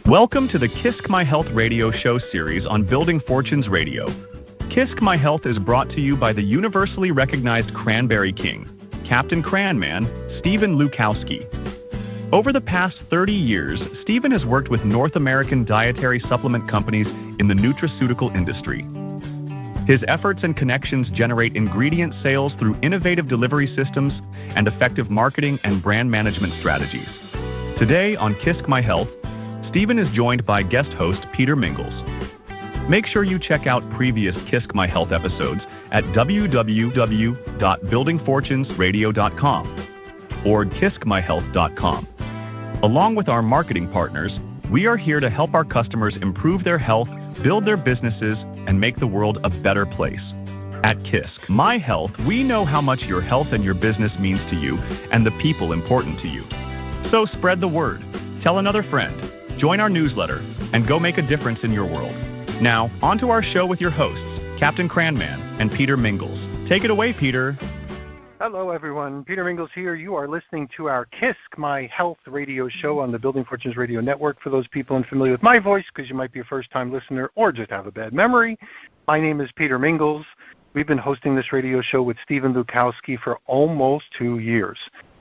Welcome to the KISC My Health Radio show series on Building Fortunes Radio. KISC My Health is brought to you by the universally recognized Cranberry King, Captain Cran Man, Stephen Lukawski. Over the past 30 years, Stephen has worked with North American dietary supplement companies in the nutraceutical industry. His efforts and connections generate ingredient sales through innovative delivery systems and effective marketing and brand management strategies. Today on KISC My Health, Stephen is joined by guest host Peter Mingils. Make sure you check out previous KISC My Health episodes at www.buildingfortunesradio.com or KISCMyHealth.com. Along with our marketing partners, we are here to help our customers improve their health, build their businesses, and make the world a better place. At KISC My Health, we know how much your health and your business means to you and the people important to you. So spread the word, tell another friend, join our newsletter, and go make a difference in your world. Now, on to our show with your hosts, Captain Cranman and Peter Mingils. Take it away, Peter. Hello, everyone. Peter Mingils here. You are listening to our KISC My Health radio show on the Building Fortunes Radio Network. For those people unfamiliar with my voice, because you might be a first-time listener or just have a bad memory, my name is Peter Mingils. We've been hosting this radio show with Stephen Lukawski for almost 2 years.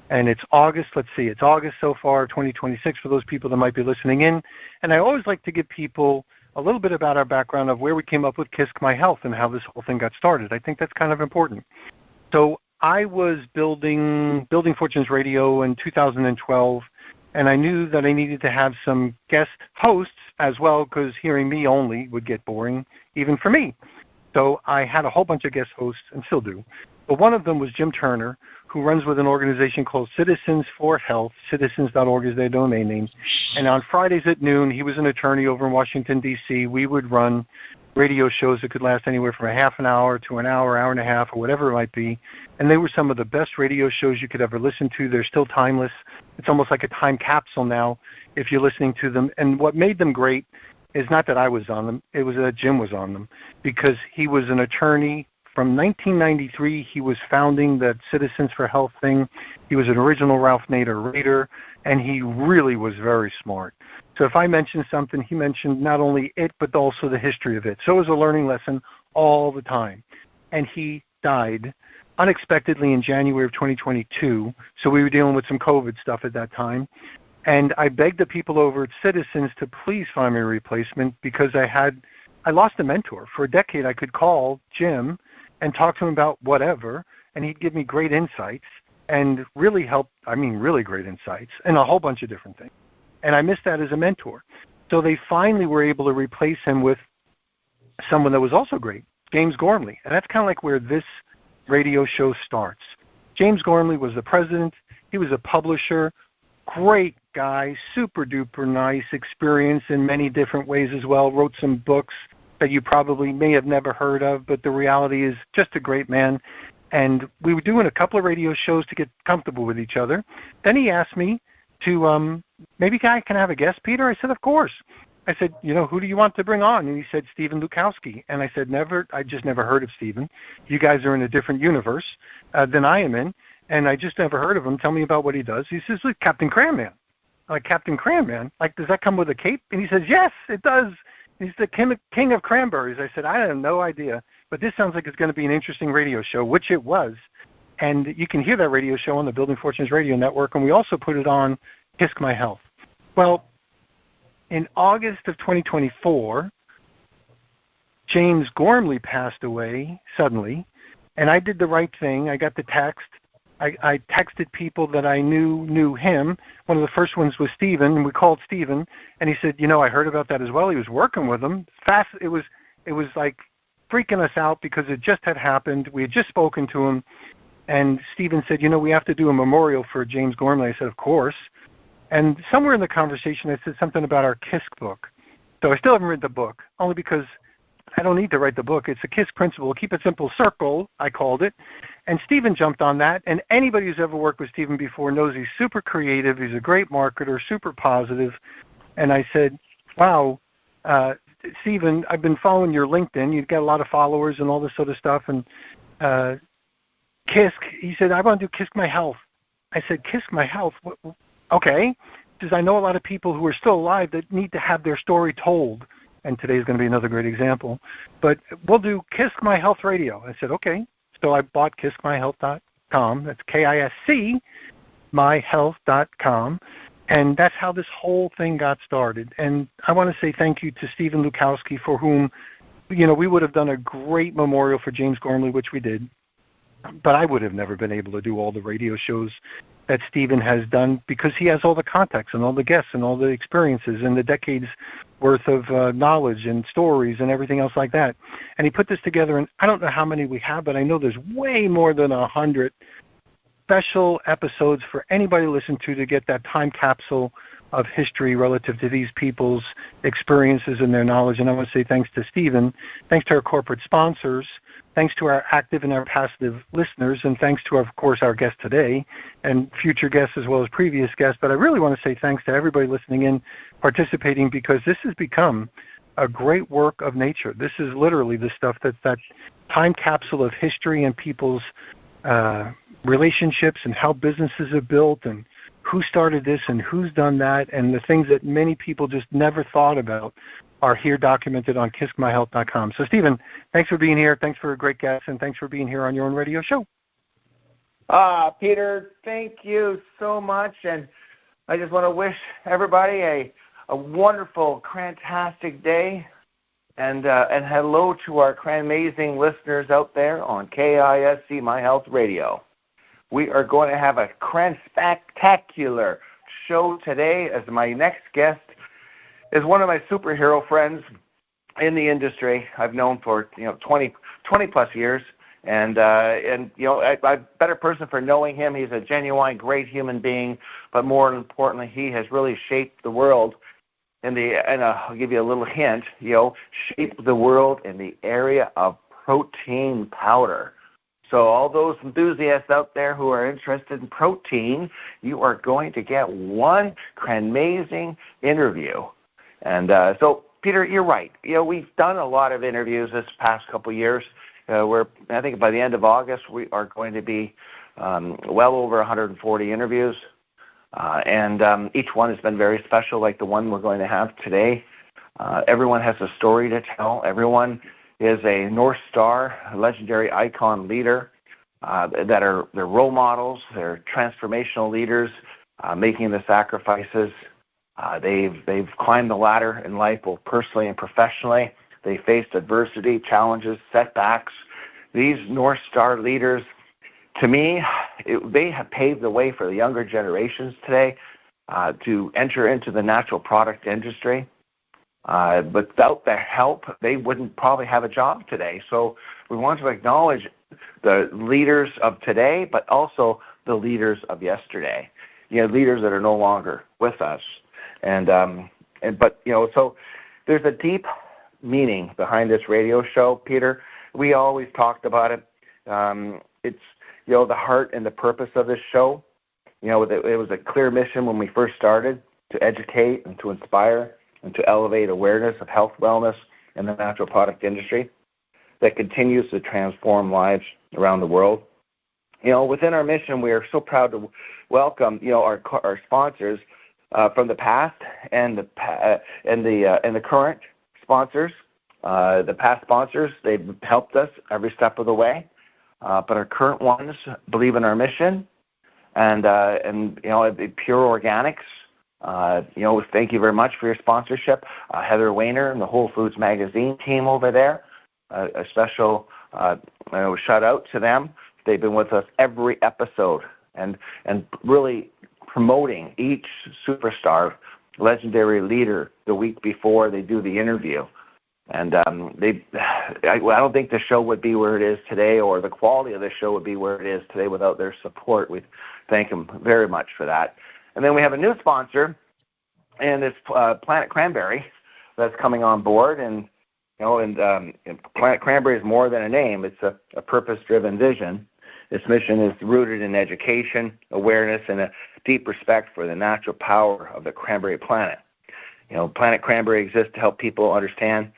And it's August, it's August so far, 2026 for those people that might be listening in. And I always like to give people a little bit about our background of where we came up with KISC My Health and how this whole thing got started. I think that's kind of important. So I was building Fortunes Radio in 2012, and I knew that I needed to have some guest hosts as well, because hearing me only would get boring, even for me. So I had a whole bunch of guest hosts, and still do. But one of them was Jim Turner, who runs with an organization called Citizens for Health. Citizens.org is their domain name. And on Fridays at noon, he was an attorney over in Washington, D.C. We would run radio shows that could last anywhere from a half an hour to an hour, hour and a half, or whatever it might be. And they were some of the best radio shows you could ever listen to. They're still timeless. It's almost like a time capsule now if you're listening to them. And what made them great is not that I was on them. It was that Jim was on them, because he was an attorney. From 1993, he was founding that Citizens for Health thing. He was an original Ralph Nader Raider, and he really was very smart. So if I mentioned something, he mentioned not only it, but also the history of it. So it was a learning lesson all the time. And he died unexpectedly in January of 2022, so we were dealing with some COVID stuff at that time. And I begged the people over at Citizens to please find me a replacement, because I lost a mentor. For a decade, I could call Jim and talk to him about whatever, and he'd give me great insights and really great insights, and a whole bunch of different things. And I missed that as a mentor. So they finally were able to replace him with someone that was also great, James Gormley. And that's kind of like where this radio show starts. James Gormley was the president. He was a publisher, great guy, super duper nice, experience in many different ways as well, wrote some books that you probably may have never heard of, but the reality is just a great man. And we were doing a couple of radio shows to get comfortable with each other. Then he asked me to, maybe I can have a guest, Peter? I said, of course. I said, who do you want to bring on? And he said, Stephen Lukawski. And I said, I just never heard of Stephen. You guys are in a different universe than I am in, and I just never heard of him. Tell me about what he does. He says, look, Captain Cranman. Like, Captain Cranman? Like, does that come with a cape? And he says, yes, it does. He's the king of Cranberries. I said, I have no idea, but this sounds like it's going to be an interesting radio show, which it was. And you can hear that radio show on the Building Fortunes Radio Network, and we also put it on KISC My Health. Well, in August of 2024, James Gormley passed away suddenly, and I did the right thing. I got the text. I texted people that I knew him. One of the first ones was Stephen, and we called Stephen, and he said, I heard about that as well. He was working with him. Fast. It was like freaking us out, because it just had happened. We had just spoken to him, and Stephen said, we have to do a memorial for James Gormley. I said, of course. And somewhere in the conversation, I said something about our KISC book. So I still haven't read the book, only because I don't need to write the book. It's a KISC principle. Keep it simple, circle, I called it. And Stephen jumped on that. And anybody who's ever worked with Stephen before knows he's super creative. He's a great marketer, super positive. And I said, wow, Stephen, I've been following your LinkedIn. You've got a lot of followers and all this sort of stuff. And KISC, he said, I want to do KISC My Health. I said, KISC My Health? Okay. is I know a lot of people who are still alive that need to have their story told, and today's going to be another great example. But we'll do KISC My Health Radio. I said, okay. So I bought KISCMyHealth.com. That's KISC myhealth.com. And that's how this whole thing got started. And I want to say thank you to Stephen Lukawski, for whom, we would have done a great memorial for James Gormley, which we did. But I would have never been able to do all the radio shows that Stephen has done, because he has all the contacts and all the guests and all the experiences and the decades worth of knowledge and stories and everything else like that. And he put this together, and I don't know how many we have, but I know there's way more than 100 special episodes for anybody to listen to get that time capsule of history relative to these people's experiences and their knowledge. And I want to say thanks to Stephen, thanks to our corporate sponsors, thanks to our active and our passive listeners, and thanks to, of course, our guest today and future guests as well as previous guests. But I really want to say thanks to everybody listening in, participating, because this has become a great work of nature. This is literally the stuff that's that time capsule of history and people's relationships and how businesses are built and who started this and who's done that, and the things that many people just never thought about are here documented on KISCMyHealth.com. So, Stephen, thanks for being here. Thanks for a great guest, and thanks for being here on your own radio show. Peter, thank you so much, and I just want to wish everybody a wonderful, fantastic day, and hello to our amazing listeners out there on KISC My Health Radio. We are going to have a spectacular show today, as my next guest is one of my superhero friends in the industry. I've known for 20 plus years, and I'm a better person for knowing him. He's a genuine, great human being, but more importantly, he has really shaped the world and I'll give you a little hint. Shaped the world in the area of protein powder. So all those enthusiasts out there who are interested in protein, you are going to get one amazing interview. And so, Peter, you're right. We've done a lot of interviews this past couple of years. I think by the end of August, we are going to be well over 140 interviews. And each one has been very special, like the one we're going to have today. Everyone has a story to tell. Everyone is a North Star, legendary icon leader they're role models. They're transformational leaders making the sacrifices. They've climbed the ladder in life, both personally and professionally. They faced adversity, challenges, setbacks. These North Star leaders, to me, they have paved the way for the younger generations today to enter into the natural product industry. But without their help, they wouldn't probably have a job today. So we want to acknowledge the leaders of today, but also the leaders of yesterday. Leaders that are no longer with us. So there's a deep meaning behind this radio show, Peter. We always talked about it. It's the heart and the purpose of this show. It was a clear mission when we first started, to educate and to inspire and to elevate awareness of health, wellness, and the natural product industry that continues to transform lives around the world. Within our mission, we are so proud to welcome, our sponsors from the past and the current sponsors. The past sponsors, they've helped us every step of the way, but our current ones believe in our mission, and Pure Organics. Thank you very much for your sponsorship. Heather Weiner and the Whole Foods Magazine team over there, a special shout out to them. They've been with us every episode and really promoting each superstar, legendary leader the week before they do the interview. And I don't think the show would be where it is today, or the quality of the show would be where it is today without their support. We thank them very much for that. And then we have a new sponsor, and it's Planet Cranberry that's coming on board. And Planet Cranberry is more than a name. It's a purpose-driven vision. Its mission is rooted in education, awareness, and a deep respect for the natural power of the cranberry planet. Planet Cranberry exists to help people understand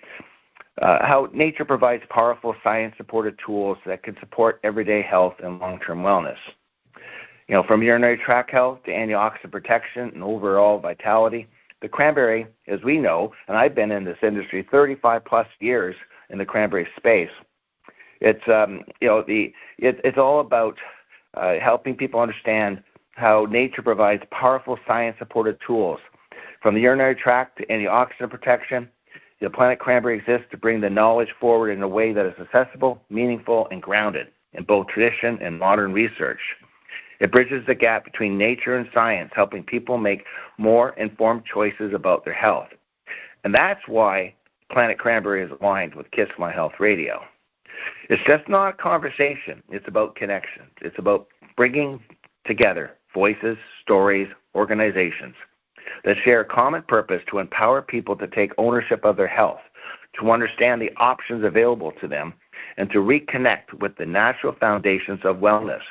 how nature provides powerful science-supported tools that can support everyday health and long-term wellness. From urinary tract health to antioxidant protection and overall vitality, the cranberry, as we know, and I've been in this industry 35 plus years in the cranberry space. It's it's all about helping people understand how nature provides powerful science-supported tools. From the urinary tract to antioxidant protection, the Planet Cranberry exists to bring the knowledge forward in a way that is accessible, meaningful, and grounded in both tradition and modern research. It bridges the gap between nature and science, helping people make more informed choices about their health. And that's why Planet Cranberry is aligned with KISC My Health Radio. It's just not a conversation. It's about connection. It's about bringing together voices, stories, organizations that share a common purpose to empower people to take ownership of their health, to understand the options available to them, and to reconnect with the natural foundations of wellness.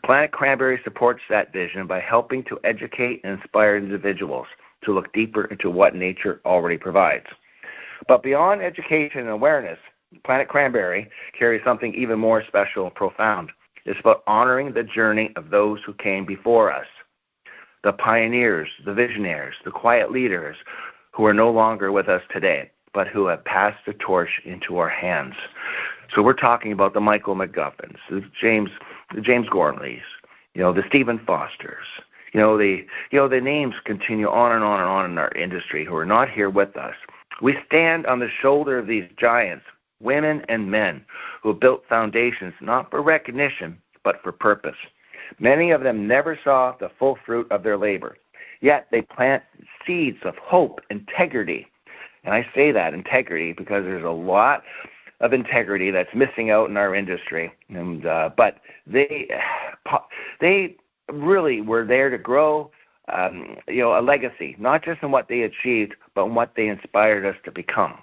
Planet Cranberry supports that vision by helping to educate and inspire individuals to look deeper into what nature already provides. But beyond education and awareness, Planet Cranberry carries something even more special and profound. It's about honoring the journey of those who came before us, the pioneers, the visionaries, the quiet leaders who are no longer with us today, but who have passed the torch into our hands. So we're talking about the Michael McGuffins, the James Gormleys, the Stephen Fosters. The names continue on and on and on in our industry who are not here with us. We stand on the shoulder of these giants, women and men, who have built foundations not for recognition, but for purpose. Many of them never saw the full fruit of their labor, yet they plant seeds of hope, integrity. And I say that, integrity, because there's a lot of integrity that's missing out in our industry. And but they really were there to grow a legacy, not just in what they achieved, but in what they inspired us to become.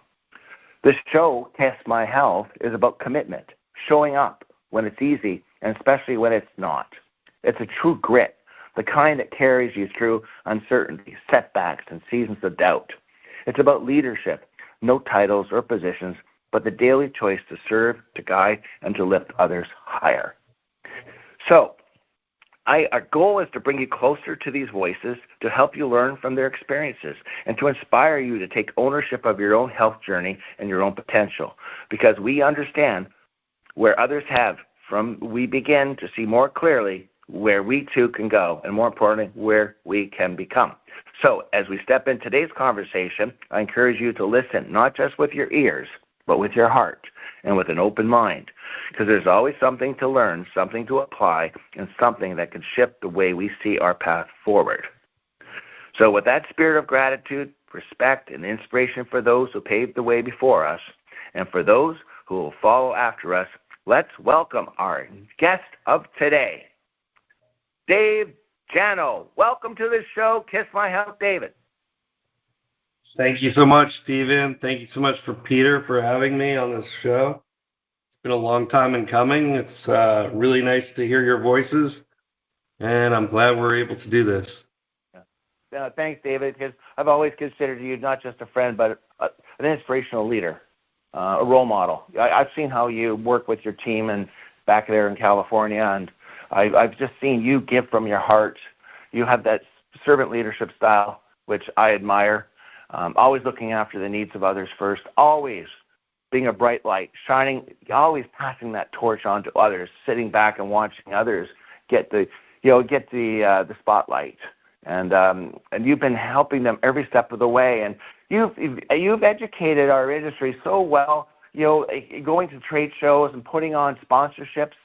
This show, KISC My Health, is about commitment, showing up when it's easy, and especially when it's not. It's a true grit, the kind that carries you through uncertainty, setbacks, and seasons of doubt. It's about leadership, no titles or positions, but the daily choice to serve, to guide, and to lift others higher. So, our goal is to bring you closer to these voices, to help you learn from their experiences, and to inspire you to take ownership of your own health journey and your own potential. Because we understand where others have, we begin to see more clearly where we too can go, and more importantly, where we can become. So, as we step in today's conversation, I encourage you to listen, not just with your ears, but with your heart and with an open mind, because there's always something to learn, something to apply, and something that can shift the way we see our path forward. So with that spirit of gratitude, respect, and inspiration for those who paved the way before us, and for those who will follow after us, let's welcome our guest of today, Dave Janow. Welcome to the show, KISC My Health, David. Thank you so much, Stephen. Thank you so much for Peter for having me on this show. It's been a long time in coming. It's really nice to hear your voices, and I'm glad we're able to do this. Thanks, David, because I've always considered you not just a friend, but an inspirational leader, a role model. I've seen how you work with your team and back there in California, and I've just seen you give from your heart. You have that servant leadership style, which I admire. Always looking after the needs of others first, always being a bright light, shining, always passing that torch on to others, sitting back and watching others get the spotlight. And you've been helping them every step of the way. And you've educated our industry so well, going to trade shows and putting on sponsorships,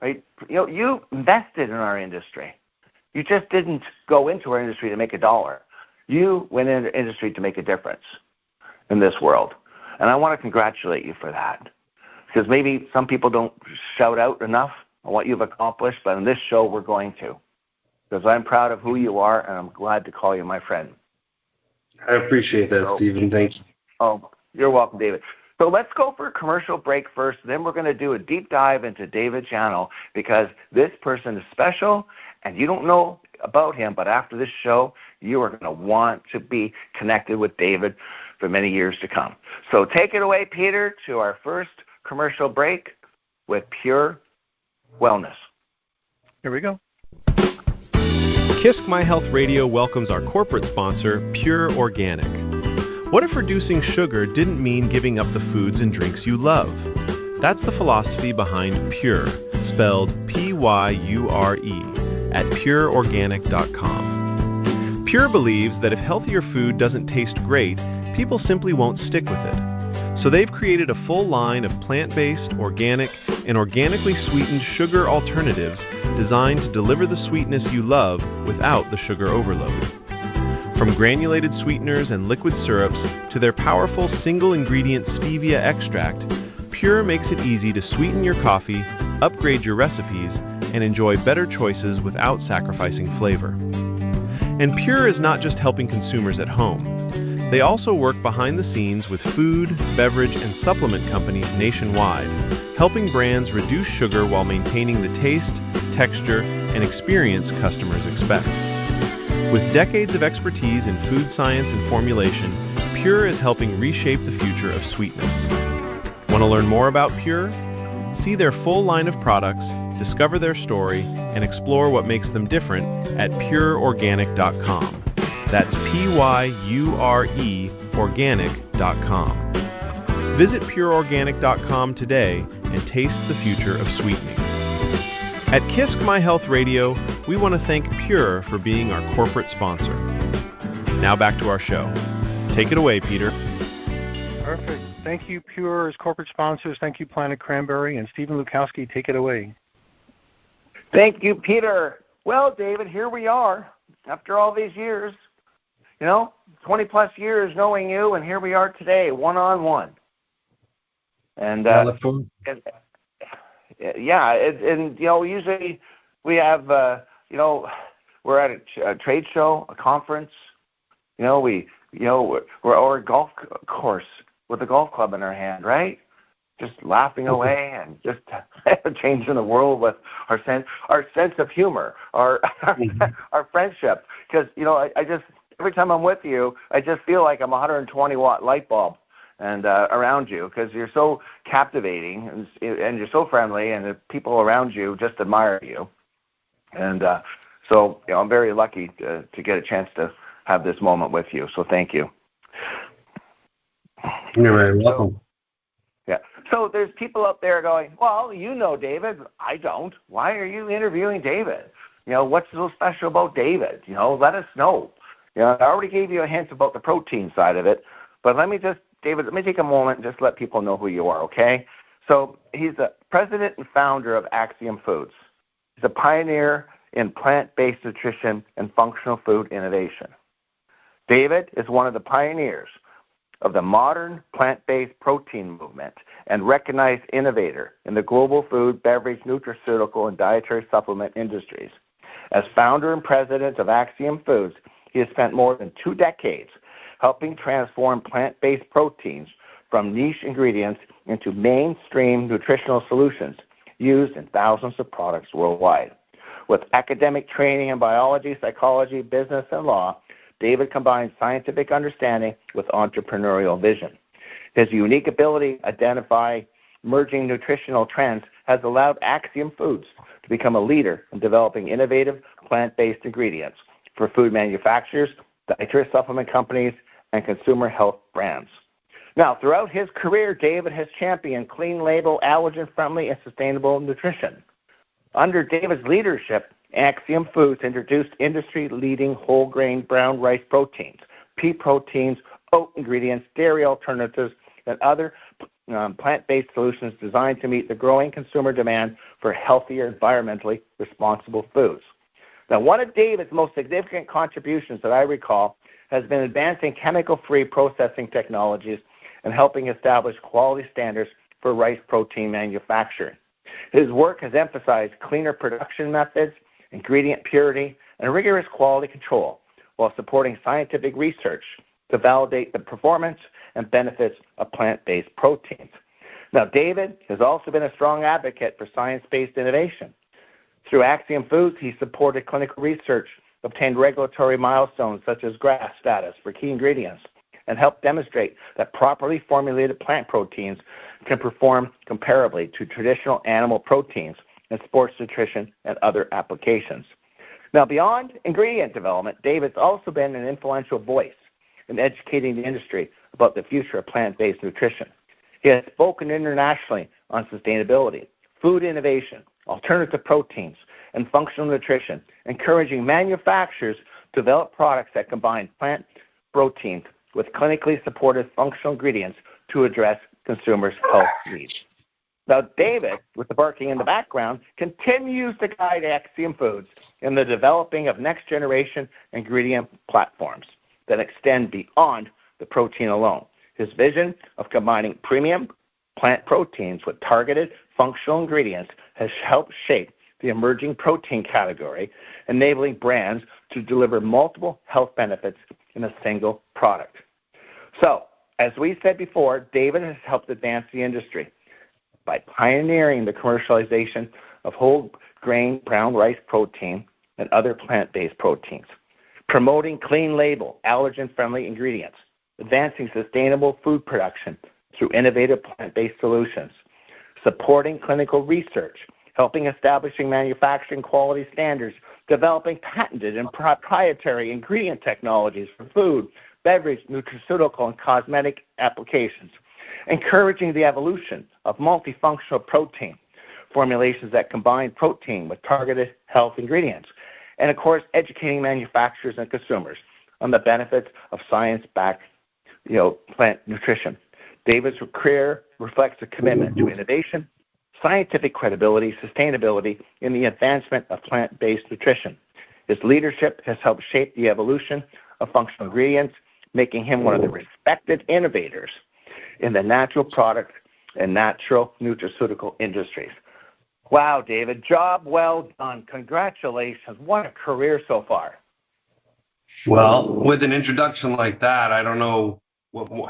right? You invested in our industry. You just didn't go into our industry to make a dollar. You went into the industry to make a difference in this world. And I want to congratulate you for that. Because maybe some people don't shout out enough on what you've accomplished, but in this show we're going to. Because I'm proud of who you are, and I'm glad to call you my friend. I appreciate that, Stephen. Thank you. Oh, you're welcome, David. So let's go for a commercial break first. Then we're going to do a deep dive into David Janow, because this person is special, and you don't know about him, but after this show, you are going to want to be connected with David for many years to come. So take it away, Peter, to our first commercial break with Pure Wellness. Here we go. KISC My Health Radio welcomes our corporate sponsor, Pure Organic. What if reducing sugar didn't mean giving up the foods and drinks you love? That's the philosophy behind Pure, spelled P-Y-U-R-E, at pureorganic.com. Pure believes that if healthier food doesn't taste great, people simply won't stick with it. So they've created a full line of plant-based, organic, and organically sweetened sugar alternatives designed to deliver the sweetness you love without the sugar overload. From granulated sweeteners and liquid syrups to their powerful single-ingredient stevia extract, Pure makes it easy to sweeten your coffee, upgrade your recipes, and enjoy better choices without sacrificing flavor. And Pure is not just helping consumers at home. They also work behind the scenes with food, beverage, and supplement companies nationwide, helping brands reduce sugar while maintaining the taste, texture, and experience customers expect. With decades of expertise in food science and formulation, Pure is helping reshape the future of sweetness. Want to learn more about Pure? See their full line of products, discover their story, and explore what makes them different at pureorganic.com. That's P-Y-U-R-E organic.com. Visit pureorganic.com today and taste the future of sweetening. At KISC My Health Radio, we want to thank Pure for being our corporate sponsor. Now back to our show. Take it away, Peter. Perfect. Thank you, Pure, as corporate sponsors. Thank you, Planet Cranberry. And Stephen Lukawski, take it away. Thank you, Peter. Well, David, here we are after all these years. 20-plus years knowing you, and here we are today, one-on-one. And usually we have, we're at a trade show, a conference. We're a golf course with a golf club in our hand, right? Just laughing away and just changing the world with our sense of humor, our friendship. Because I just. Every time I'm with you, I just feel like I'm a 120-watt light bulb and around you, because you're so captivating and you're so friendly, and the people around you just admire you. And so I'm very lucky to get a chance to have this moment with you. So thank you. You're very welcome. So there's people up there going, well, David. I don't. Why are you interviewing David? What's so special about David? Let us know. I already gave you a hint about the protein side of it, but David, let me take a moment and just let people know who you are, okay? So he's the president and founder of Axiom Foods. He's a pioneer in plant-based nutrition and functional food innovation. David is one of the pioneers of the modern plant-based protein movement and recognized innovator in the global food, beverage, nutraceutical, and dietary supplement industries. As founder and president of Axiom Foods, he has spent more than 2 decades helping transform plant-based proteins from niche ingredients into mainstream nutritional solutions used in thousands of products worldwide. With academic training in biology, psychology, business, and law, David combines scientific understanding with entrepreneurial vision. His unique ability to identify emerging nutritional trends has allowed Axiom Foods to become a leader in developing innovative plant-based ingredients for food manufacturers, dietary supplement companies, and consumer health brands. Now, throughout his career, David has championed clean label, allergen-friendly, and sustainable nutrition. Under David's leadership, Axiom Foods introduced industry-leading whole-grain brown rice proteins, pea proteins, oat ingredients, dairy alternatives, and other plant-based solutions designed to meet the growing consumer demand for healthier, environmentally responsible foods. Now, one of David's most significant contributions that I recall has been advancing chemical-free processing technologies and helping establish quality standards for rice protein manufacturing. His work has emphasized cleaner production methods, ingredient purity, and rigorous quality control while supporting scientific research to validate the performance and benefits of plant-based proteins. Now, David has also been a strong advocate for science-based innovation. Through Axiom Foods, he supported clinical research, obtained regulatory milestones such as GRAS status for key ingredients, and helped demonstrate that properly formulated plant proteins can perform comparably to traditional animal proteins in sports nutrition and other applications. Now, beyond ingredient development, David's also been an influential voice in educating the industry about the future of plant-based nutrition. He has spoken internationally on sustainability, food innovation, alternative proteins, and functional nutrition, encouraging manufacturers to develop products that combine plant proteins with clinically supported functional ingredients to address consumers' health needs. Now, David, with the barking in the background, continues to guide Axiom Foods in the developing of next-generation ingredient platforms that extend beyond the protein alone. His vision of combining premium plant proteins with targeted functional ingredients has helped shape the emerging protein category, enabling brands to deliver multiple health benefits in a single product. So, as we said before, David has helped advance the industry by pioneering the commercialization of whole grain brown rice protein and other plant-based proteins, promoting clean label, allergen-friendly ingredients, advancing sustainable food production through innovative plant-based solutions, supporting clinical research, helping establishing manufacturing quality standards, developing patented and proprietary ingredient technologies for food, beverage, nutraceutical, and cosmetic applications, encouraging the evolution of multifunctional protein formulations that combine protein with targeted health ingredients, and, of course, educating manufacturers and consumers on the benefits of science-backed plant nutrition. David's career reflects a commitment to innovation, scientific credibility, sustainability in the advancement of plant-based nutrition. His leadership has helped shape the evolution of functional ingredients, making him one of the respected innovators in the natural product and natural nutraceutical industries. Wow, David, job well done. Congratulations. What a career so far. Well, with an introduction like that, I don't know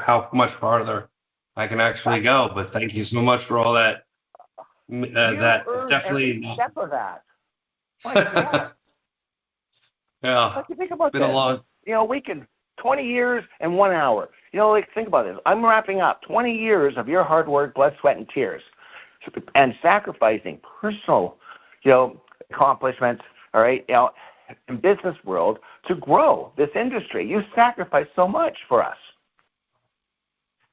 how much farther I can actually go, but thank you so much for all that. That definitely. Every step of that. My God. Yeah. What do you think about been this? A long. We can 20 years and 1 hour. Think about this. I'm wrapping up 20 years of your hard work, blood, sweat, and tears, and sacrificing personal, accomplishments. All right, in business world to grow this industry. You sacrificed so much for us.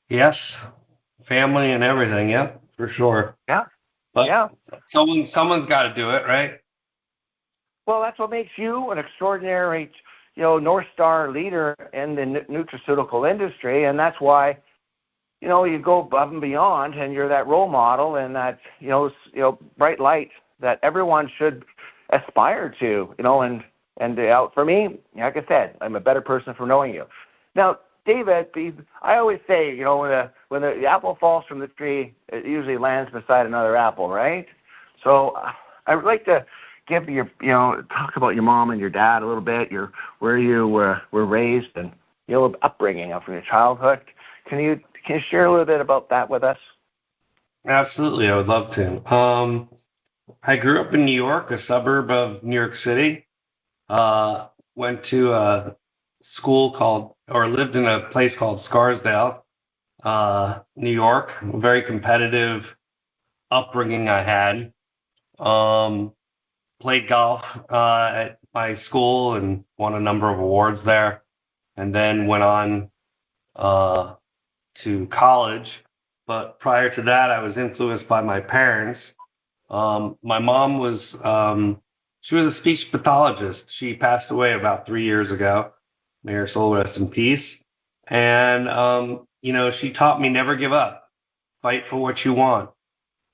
Yes, family and everything. Yeah, for sure. Yeah. But yeah. Someone's got to do it, right? Well, that's what makes you an extraordinary, North Star leader in the nutraceutical industry, and that's why, you go above and beyond, and you're that role model and that, bright light that everyone should aspire to, and for me, like I said, I'm a better person for knowing you. Now, David, I always say, when the apple falls from the tree, it usually lands beside another apple, right? So I would like to give talk about your mom and your dad a little bit, where you were raised and your upbringing from your childhood. Can you share a little bit about that with us? Absolutely, I would love to. I grew up in New York, a suburb of New York City. Went to a school lived in a place called Scarsdale, New York. A very competitive upbringing I had. Played golf at my school and won a number of awards there, and then went on to college. But prior to that, I was influenced by my parents. My mom was she was a speech pathologist. She passed away about 3 years ago. May her soul rest in peace. And she taught me never give up. Fight for what you want.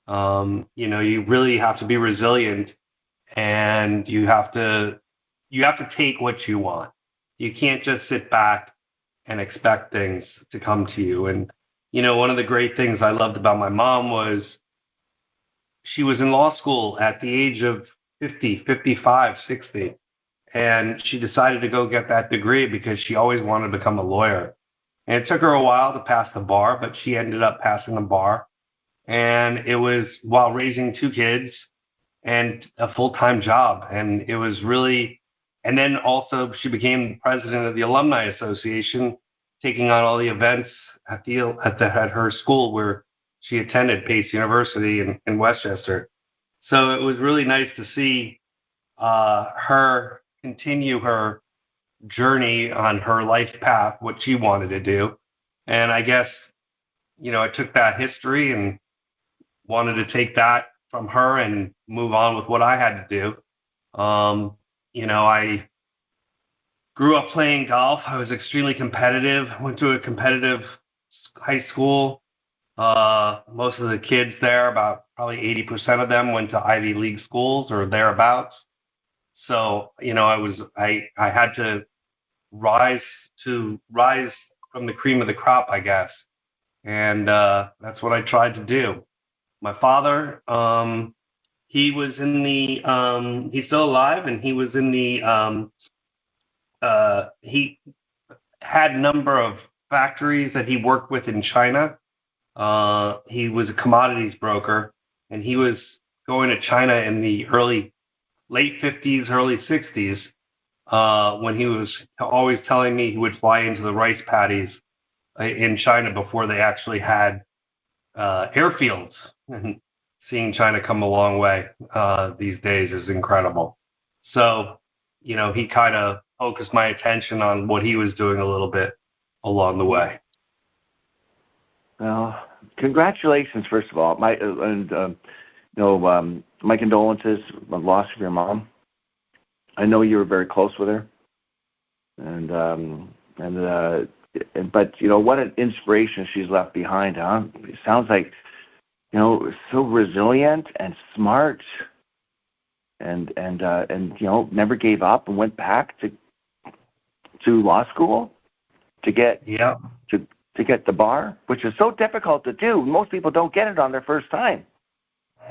You really have to be resilient, and you have to take what you want. You can't just sit back and expect things to come to you. And one of the great things I loved about my mom was she was in law school at the age of 50, 55, 60. And she decided to go get that degree because she always wanted to become a lawyer. And it took her a while to pass the bar, but she ended up passing the bar. And it was while raising 2 kids and a full-time job. And it was really, and then also she became president of the Alumni Association, taking on all the events at her school where she attended, Pace University in Westchester. So it was really nice to see her continue her journey on her life path, what she wanted to do. And I guess, I took that history and wanted to take that from her and move on with what I had to do. I grew up playing golf. I was extremely competitive, went to a competitive high school. Most of the kids there, about probably 80% of them, went to Ivy League schools or thereabouts. So, I had to rise from the cream of the crop, I guess. And that's what I tried to do. My father, he was in the, he's still alive, and he was in the, he had a number of factories that he worked with in China. He was a commodities broker, and he was going to China in the late 50s, early 60s, when he was always telling me he would fly into the rice paddies in China before they actually had airfields. And seeing China come a long way these days is incredible. So, he kind of focused my attention on what he was doing a little bit along the way. Well, congratulations, first of all. My condolences on the loss of your mom. I know you were very close with her, but what an inspiration she's left behind, huh? It sounds like so resilient and smart, and never gave up and went back to law school to get to get the bar, which is so difficult to do. Most people don't get it on their first time.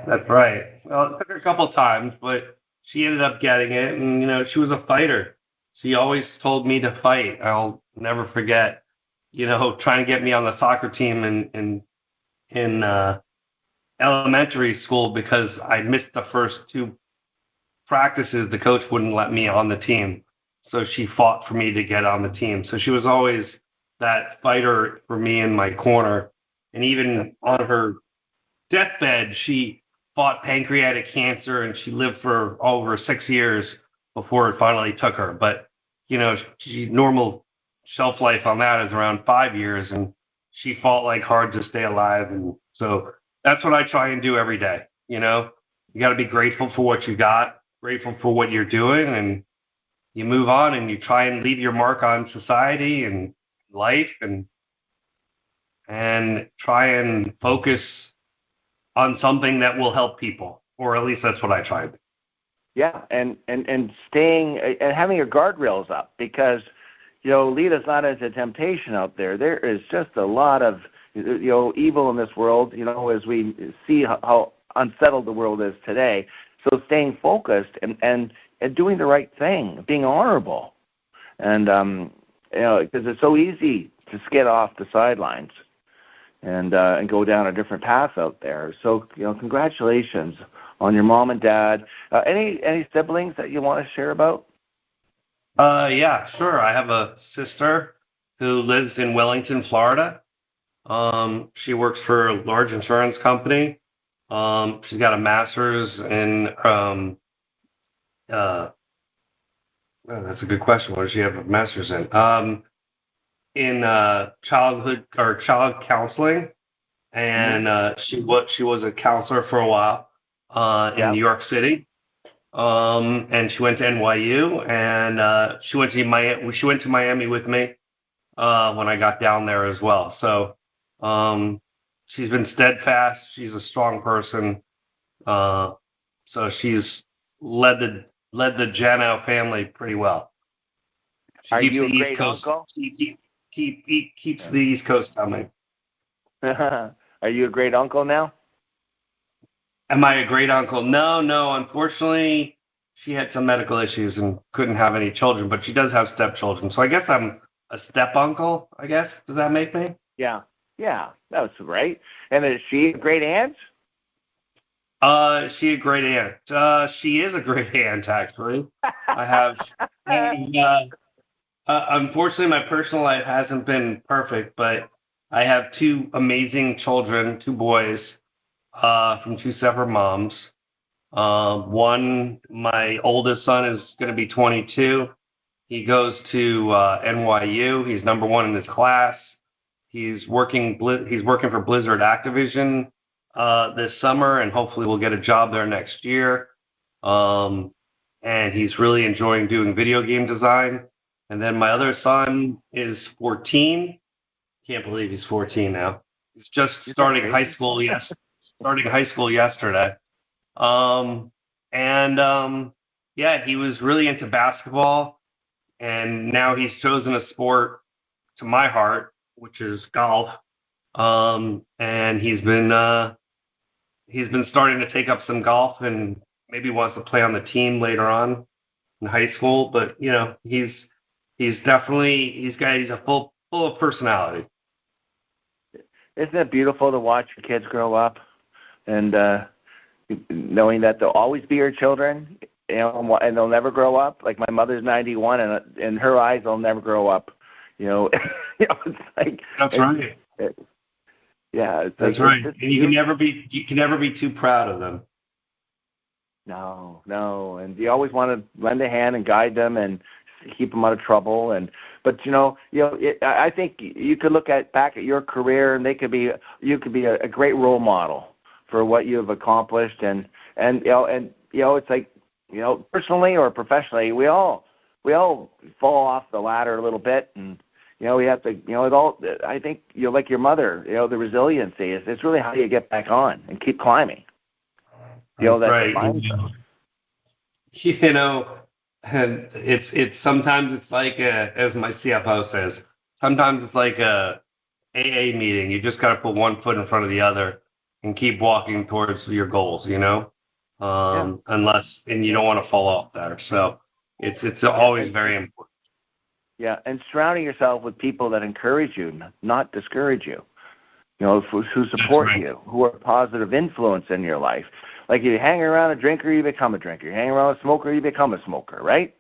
That's right. Well, it took her a couple of times, but she ended up getting it, and she was a fighter. She always told me to fight. I'll never forget, trying to get me on the soccer team in elementary school because I missed the first 2 practices. The coach wouldn't let me on the team, so she fought for me to get on the team. So she was always that fighter for me in my corner. And even on her deathbed, she fought pancreatic cancer, and she lived for over 6 years before it finally took her. But, normal shelf life on that is around 5 years, and she fought like hard to stay alive. And so that's what I try and do every day. You got to be grateful for what you got, grateful for what you're doing, and you move on and you try and leave your mark on society and life, and try and focus on something that will help people, or at least that's what I tried. Yeah, and staying and having your guardrails up, because lead us not into temptation out there. There is just a lot of evil in this world, as we see how unsettled the world is today. So staying focused and doing the right thing, being honorable, and because it's so easy to skid off the sidelines and go down a different path out there. So congratulations on your mom and dad. Any siblings that you want to share about? Yeah, sure. I have a sister who lives in Wellington, Florida. She works for a large insurance company. She's got a master's in that's a good question. What does she have a master's in? In childhood or child counseling, and she was a counselor for a while in New York City. And she went to NYU, and she went to Miami with me when I got down there as well. So she's been steadfast. She's a strong person. So she's led the Janow family pretty well. She Are keeps you a the great East Coast, uncle? Keeps the East Coast coming. Are you a great uncle now? Am I a great uncle? No. Unfortunately, she had some medical issues and couldn't have any children, but she does have stepchildren. So I guess I'm a step uncle, I guess. Does that make me? Yeah, that's right. And is she a great aunt? She a great aunt. She is a great aunt, actually. I have. Unfortunately, my personal life hasn't been perfect, but I have 2 amazing children, 2 boys, from 2 separate moms. One, my oldest son is going to be 22. He goes to NYU. He's number one in his class. He's working for Blizzard Activision this summer, and hopefully will get a job there next year. And he's really enjoying doing video game design. And then my other son is 14. Can't believe he's 14 now. He's just starting high school. Starting high school yesterday. Yeah, he was really into basketball, and now he's chosen a sport to my heart, which is golf. And he's been starting to take up some golf, and maybe wants to play on the team later on in high school. But you know, he's a full of personality. Isn't it beautiful to watch your kids grow up, and knowing that they'll always be your children, you know, and they'll never grow up? Like my mother's 91, and in her eyes, they'll never grow up. You know, it's like that's right. It's that's right. And you can never be too proud of them. No, and you always want to lend a hand and guide them and keep them out of trouble. But I think you could look back at your career, and you could be a great role model for what you have accomplished, and it's like, personally or professionally, we all fall off the ladder a little bit, and we have to, I think, like your mother, the resiliency it's really how you get back on and keep climbing. That's right. And it's sometimes it's like as my CFO says, sometimes it's like a AA meeting. You just got to put one foot in front of the other and keep walking towards your goals, unless, and you don't want to fall off there. So it's always very important. Yeah, and surrounding yourself with people that encourage you, not discourage you, who support you, who are a positive influence in your life. Like you hang around a drinker, you become a drinker. You hang around a smoker, you become a smoker, right?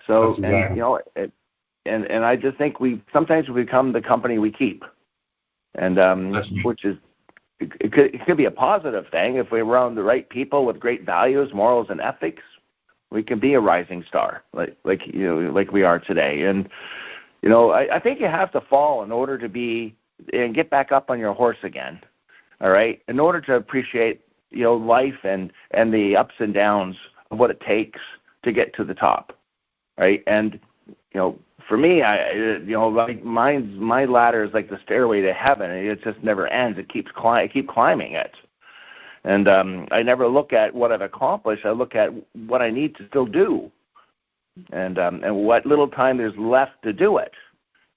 So, and I just think sometimes we become the company we keep, and which is it could be a positive thing if we're around the right people with great values, morals, and ethics. We can be a rising star, like we are today. And I think you have to fall in order to be and get back up on your horse again. All right, in order to appreciate life and the ups and downs of what it takes to get to the top. Right, and for me, my ladder is like the stairway to heaven. It just never ends. It keeps keep climbing it. And I never look at what I've accomplished. I look at what I need to still do, and what little time there's left to do it.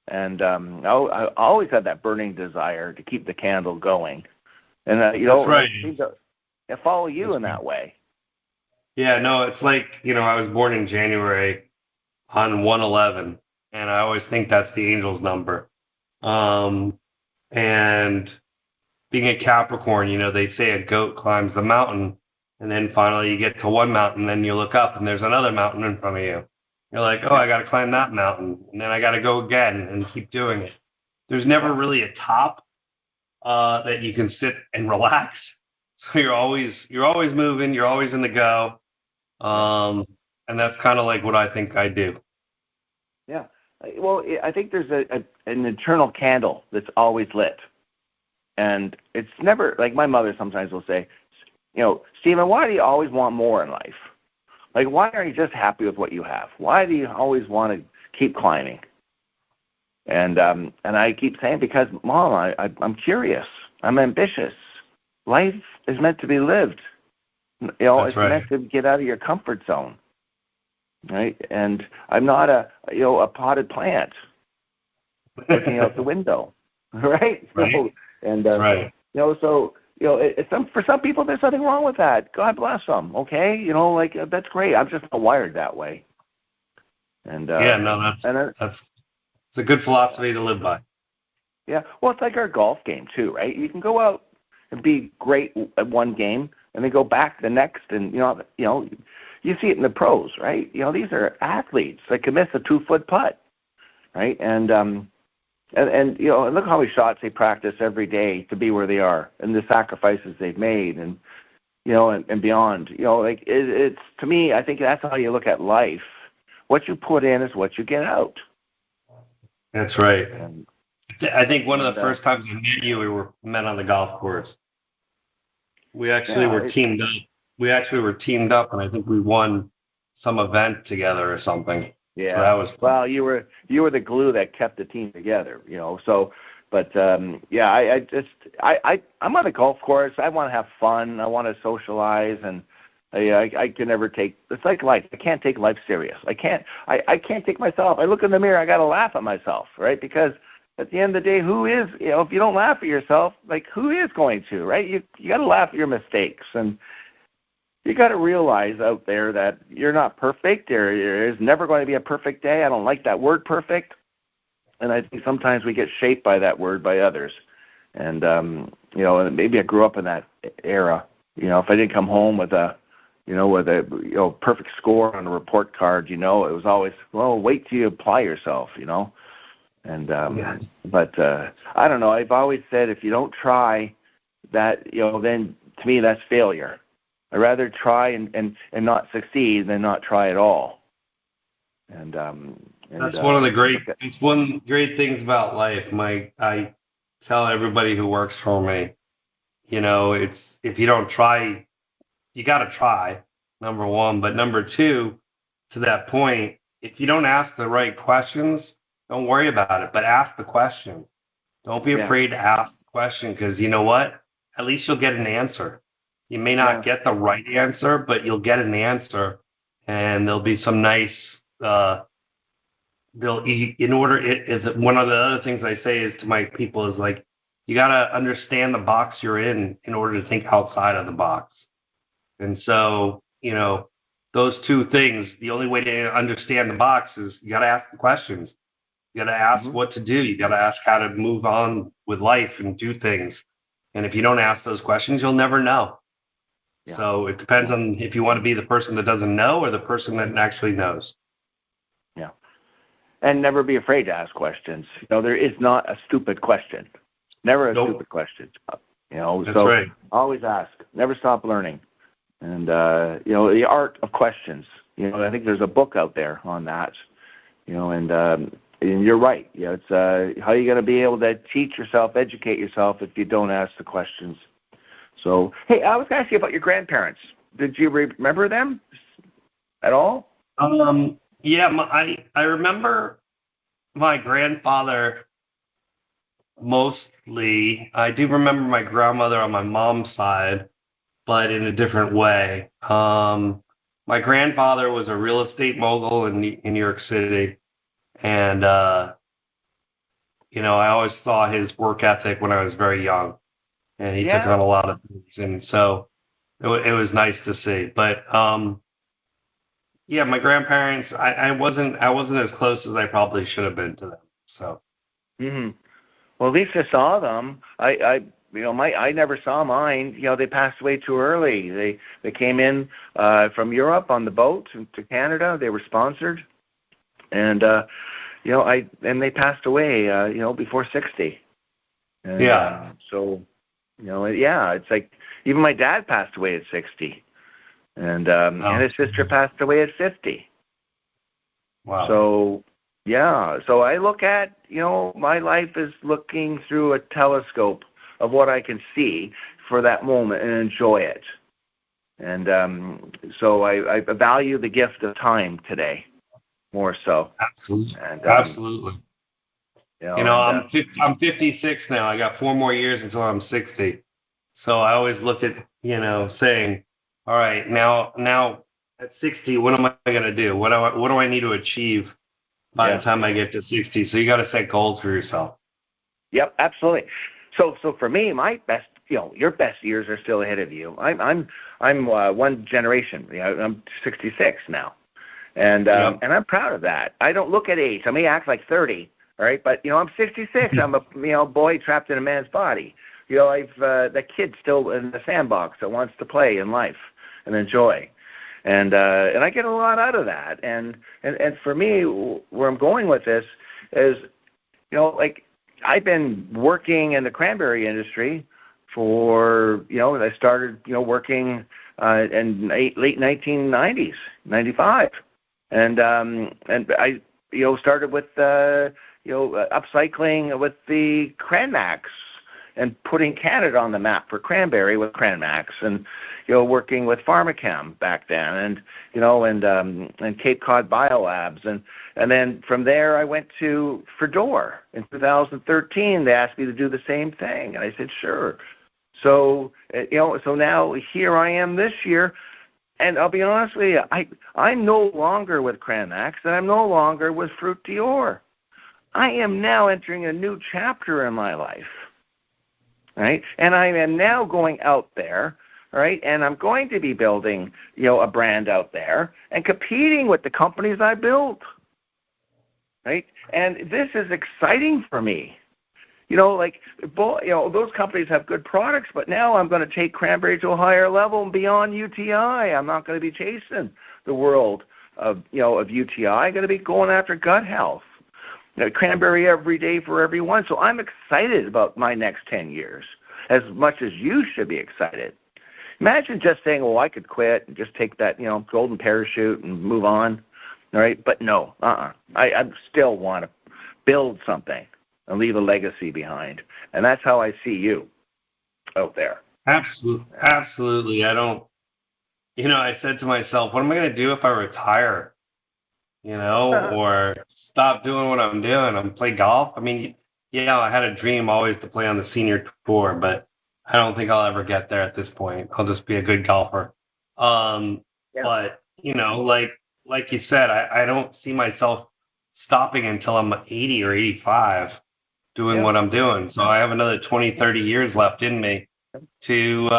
And I always had that burning desire to keep the candle going. And that's right. I follow you in that way. Yeah, no, it's like I was born in January on 1/11, and I always think that's the angel's number. And being a Capricorn, they say a goat climbs the mountain, and then finally you get to one mountain, then you look up and there's another mountain in front of you. You're like, oh, I got to climb that mountain, and then I got to go again and keep doing it. There's never really a top that you can sit and relax. So you're always moving, you're always in the go, and that's kind of like what I think I do. Yeah, well, I think there's an internal candle that's always lit. And it's never, like my mother sometimes will say, Stephen, why do you always want more in life? Like, why aren't you just happy with what you have? Why do you always want to keep climbing? And I keep saying, because, Mom, I'm curious. I'm ambitious. Life is meant to be lived. It's meant to get out of your comfort zone, right? And I'm not a potted plant looking out the window, right? Right. For some people, there's nothing wrong with that. God bless them. Okay, that's great. I'm just not wired that way. And that's a good philosophy to live by. Yeah, well, it's like our golf game too, right? You can go out and be great at one game, and then go back the next, and you see it in the pros, right? These are athletes that can miss a 2-foot putt, right? And look how many shots they practice every day to be where they are, and the sacrifices they've made. And and beyond. Like it's to me, I think that's how you look at life. What you put in is what you get out. That's right. And, I think one of the first times I met you, we were met on the golf course. We actually were teamed up. We actually were teamed up, and I think we won some event together or something. Yeah. So that was fun. Well, you were the glue that kept the team together. So. But I'm on a golf course. I want to have fun. I want to socialize, and I can never take. It's like life. I can't take life serious. I can't take myself. I look in the mirror. I got to laugh at myself, right? Because at the end of the day, who is if you don't laugh at yourself, like who is going to, right? You got to laugh at your mistakes, and you got to realize out there that you're not perfect. There is never going to be a perfect day. I don't like that word, perfect. And I think sometimes we get shaped by that word by others. And, maybe I grew up in that era. If I didn't come home with a perfect score on a report card, it was always, well, wait till you apply yourself, And, but I don't know. I've always said if you don't try that, then to me that's failure. I'd rather try and not succeed than not try at all. And that's one of the great things about life. I tell everybody who works for me, it's if you don't try, you got to try, number one. But number two, to that point, if you don't ask the right questions, don't worry about it. But ask the question. Don't be afraid to ask the question, because you know what? At least you'll get an answer. You may not get the right answer, but you'll get an answer, and there'll be some nice. One of the other things I say is to my people is like, you got to understand the box you're in order to think outside of the box. And so, those two things, the only way to understand the box is you got to ask the questions. You got to ask what to do. You got to ask how to move on with life and do things. And if you don't ask those questions, you'll never know. Yeah. So it depends on if you want to be the person that doesn't know or the person that actually knows. Yeah. And never be afraid to ask questions. There is not a stupid question. Never a stupid question. That's so right. Always ask. Never stop learning. And, the art of questions. I think there's a book out there on that. And you're right. It's how are you going to be able to teach yourself, educate yourself if you don't ask the questions. So, hey, I was going to ask you about your grandparents. Did you remember them at all? Yeah, I remember my grandfather mostly. I do remember my grandmother on my mom's side, but in a different way. My grandfather was a real estate mogul in New York City, and I always saw his work ethic when I was very young, and he took on a lot of things, and so it was nice to see. But my grandparents, I wasn't as close as I probably should have been to them. So. Mm-hmm. Well, at least I saw them. I never saw mine. They passed away too early. They came in from Europe on the boat to Canada. They were sponsored, and and they passed away. Before 60. And, so, it's like even my dad passed away at 60. And his sister passed away at 50. Wow. So, so I look at, my life is looking through a telescope of what I can see for that moment and enjoy it. And so I value the gift of time today more so. Absolutely. And, Absolutely. I'm 56 now. I got 4 more years until I'm 60. So I always look at, saying, all right, now at 60, what am I going to do? What do I need to achieve by the time I get to 60? So you got to set goals for yourself. Yep, absolutely. So for me, my best, your best years are still ahead of you. I'm one generation. I'm 66 now, and I'm proud of that. I don't look at age. I may act like 30, all right, but I'm 66. I'm a boy trapped in a man's body. I've that kid still in the sandbox that wants to play in life and enjoy, and I get a lot out of that. And for me, where I'm going with this is, I've been working in the cranberry industry for, I started, working in late 1990s, 95. And I, started with, upcycling with the Cran Max and putting Canada on the map for cranberry with Cran Max, and working with Pharmachem back then, and and Cape Cod Biolabs, and then from there I went to Fedor in 2013. They asked me to do the same thing, and I said sure. So so now here I am this year, and I'll be honest with you, I'm no longer with Cran Max, and I'm no longer with Fruit Dior. I am now entering a new chapter in my life. Right, and I am now going out there, right, and I'm going to be building, a brand out there and competing with the companies I built, right, and this is exciting for me. Those companies have good products, but now I'm going to take Cranberry to a higher level and beyond UTI. I'm not going to be chasing the world of UTI. I'm going to be going after gut health. Cranberry every day for everyone. So I'm excited about my next 10 years as much as you should be excited. Imagine just saying, well, I could quit and just take that, golden parachute and move on. All right. But no, I still want to build something and leave a legacy behind. And that's how I see you out there. Absolutely. I don't, I said to myself, what am I going to do if I retire? Or stop doing what I'm doing and play golf. I mean, I had a dream always to play on the senior tour, but I don't think I'll ever get there at this point. I'll just be a good golfer. But, like you said, I don't see myself stopping until I'm 80 or 85 doing what I'm doing. So I have another 20, 30 years left in me to,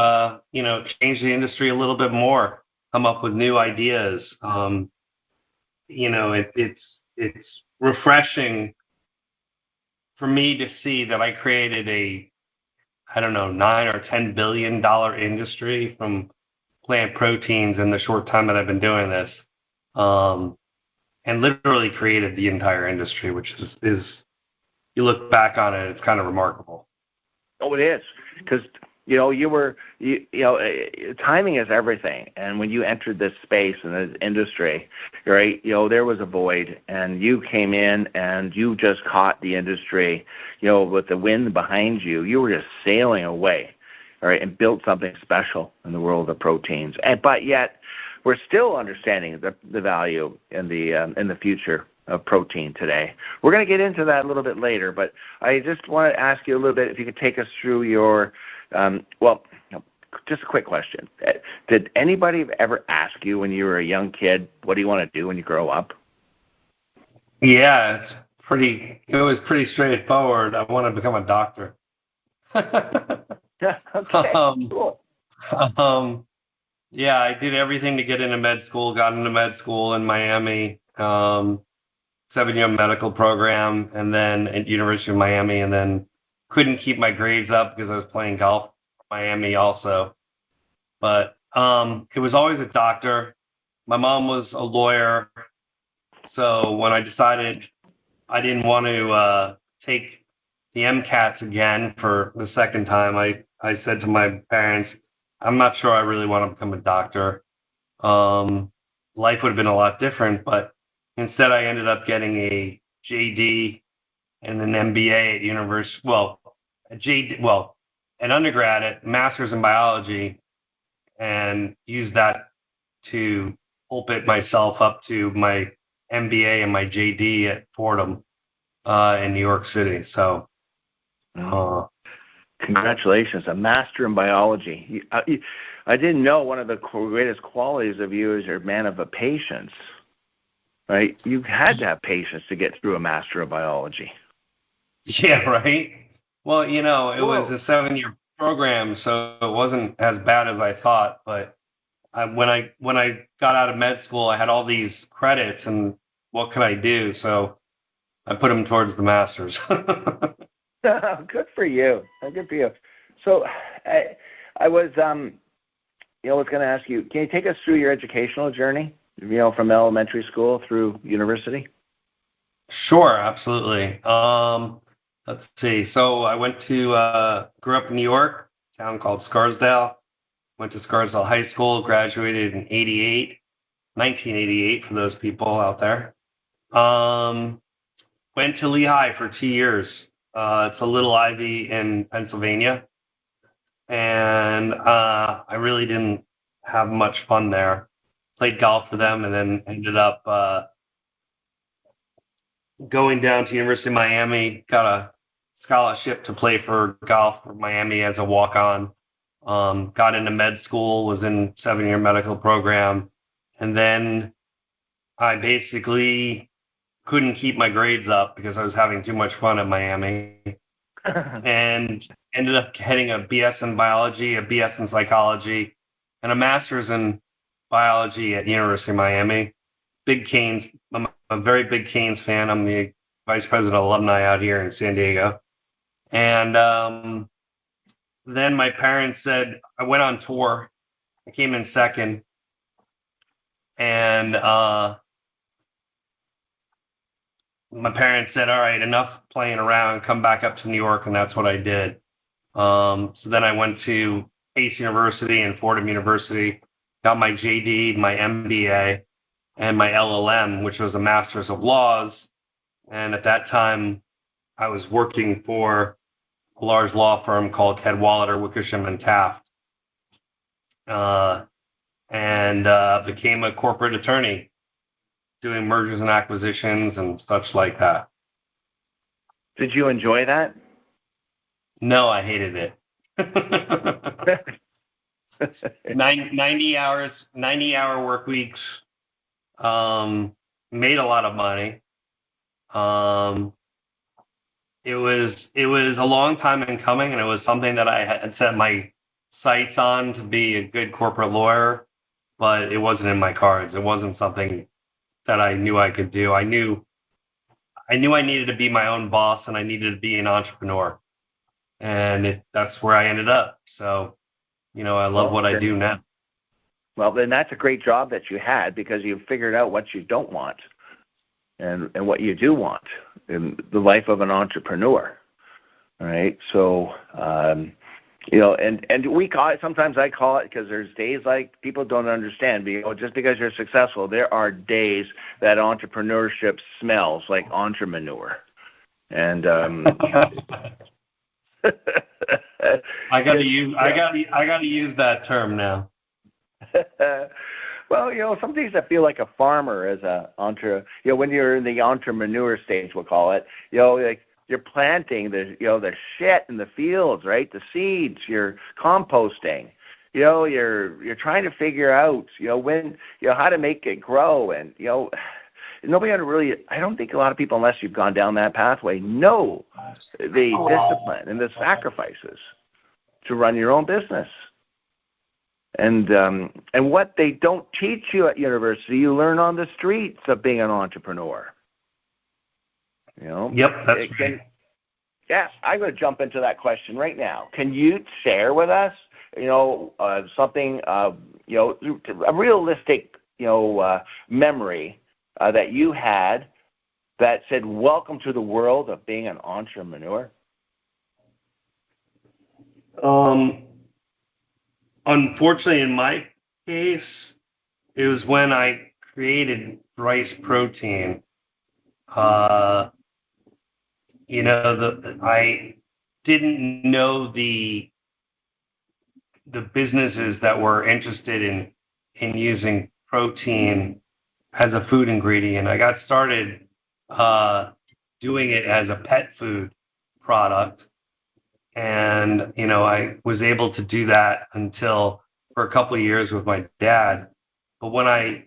change the industry a little bit more, come up with new ideas. It's refreshing for me to see that I created a, $9 or $10 billion industry from plant proteins in the short time that I've been doing this, and literally created the entire industry, which is you look back on it, it's kind of remarkable. Oh, it is, because timing is everything. And when you entered this space and this industry, right, there was a void, and you came in and you just caught the industry, with the wind behind you. You were just sailing away, all right, and built something special in the world of proteins. But yet, we're still understanding the value in the future of protein today. We're going to get into that a little bit later, but I just want to ask you a little bit, if you could take us through your just a quick question. Did anybody ever ask you when you were a young kid, what do you want to do when you grow up? Yeah, it was pretty straightforward. I want to become a doctor. Okay, cool. Yeah, I did everything to get into med school, got into med school in Miami, 7-year medical program, and then at University of Miami, and then couldn't keep my grades up because I was playing golf in Miami also. But it was always a doctor. My mom was a lawyer. So when I decided I didn't want to take the MCATs again for the second time, I said to my parents, I'm not sure I really want to become a doctor. Life would have been a lot different, but instead I ended up getting a JD and an MBA at university. An undergrad at Master's in Biology, and used that to pulpit myself up to my MBA and my JD at Fordham in New York City. So, congratulations, a Master in Biology. I didn't know one of the greatest qualities of you is you're a man of patience. Right? You had to have patience to get through a Master of Biology. Yeah, right. Well, it was a 7-year program, so it wasn't as bad as I thought. But when I got out of med school, I had all these credits, and what could I do? So I put them towards the masters. Good for you. Good for you. So I was going to ask you, can you take us through your educational journey? From elementary school through university? Sure, absolutely. Let's see. So I grew up in New York, town called Scarsdale. Went to Scarsdale High School, graduated in 1988 for those people out there. Went to Lehigh for 2 years. It's a little Ivy in Pennsylvania. And I really didn't have much fun there. Played golf for them and then ended up going down to University of Miami, got a scholarship to play for golf for Miami as a walk-on. Got into med school, was in 7-year medical program, and then I basically couldn't keep my grades up because I was having too much fun at Miami, and ended up getting a BS in biology, a BS in psychology, and a master's in biology at University of Miami. Big Canes. I'm a very big Canes fan. I'm the vice president of alumni out here in San Diego. And then my parents said, I went on tour. I came in second. And my parents said, all right, enough playing around. Come back up to New York. And that's what I did. So then I went to Pace University and Fordham University, got my JD, my MBA, and my LLM, which was a Master's of Laws. And at that time, I was working for a large law firm called Cadwalader, Wickersham and Taft, and became a corporate attorney, doing mergers and acquisitions and such like that. Did you enjoy that? No, I hated it. 90-hour work weeks. Made a lot of money. It was a long time in coming, and it was something that I had set my sights on to be a good corporate lawyer, but it wasn't in my cards. It wasn't something that I knew I could do. I knew I needed to be my own boss, and I needed to be an entrepreneur, and that's where I ended up. So, I love what I do now. Well, then that's a great job that you had, because you figured out what you don't want and what you do want in the life of an entrepreneur. All right. So, and we call it, sometimes I call it, because there's days like people don't understand, just because you're successful, there are days that entrepreneurship smells like entrepreneur. And, I got to use that term now. Well, some days I feel like a farmer as when you're in the entrepreneur stage, we'll call it. Like you're planting the shit in the fields, right? The seeds. You're composting. You're trying to figure out when how to make it grow, and nobody really. I don't think a lot of people, unless you've gone down that pathway, know the discipline and the sacrifices to run your own business. And what they don't teach you at university, you learn on the streets of being an entrepreneur. Yep, that's right. Yeah, I'm going to jump into that question right now. Can you share with us, something, a realistic, memory that you had that said, "Welcome to the world of being an entrepreneur"? Unfortunately, in my case, it was when I created rice protein. I didn't know the businesses that were interested in using protein as a food ingredient. I got started doing it as a pet food product. And, I was able to do that for a couple of years with my dad. But when I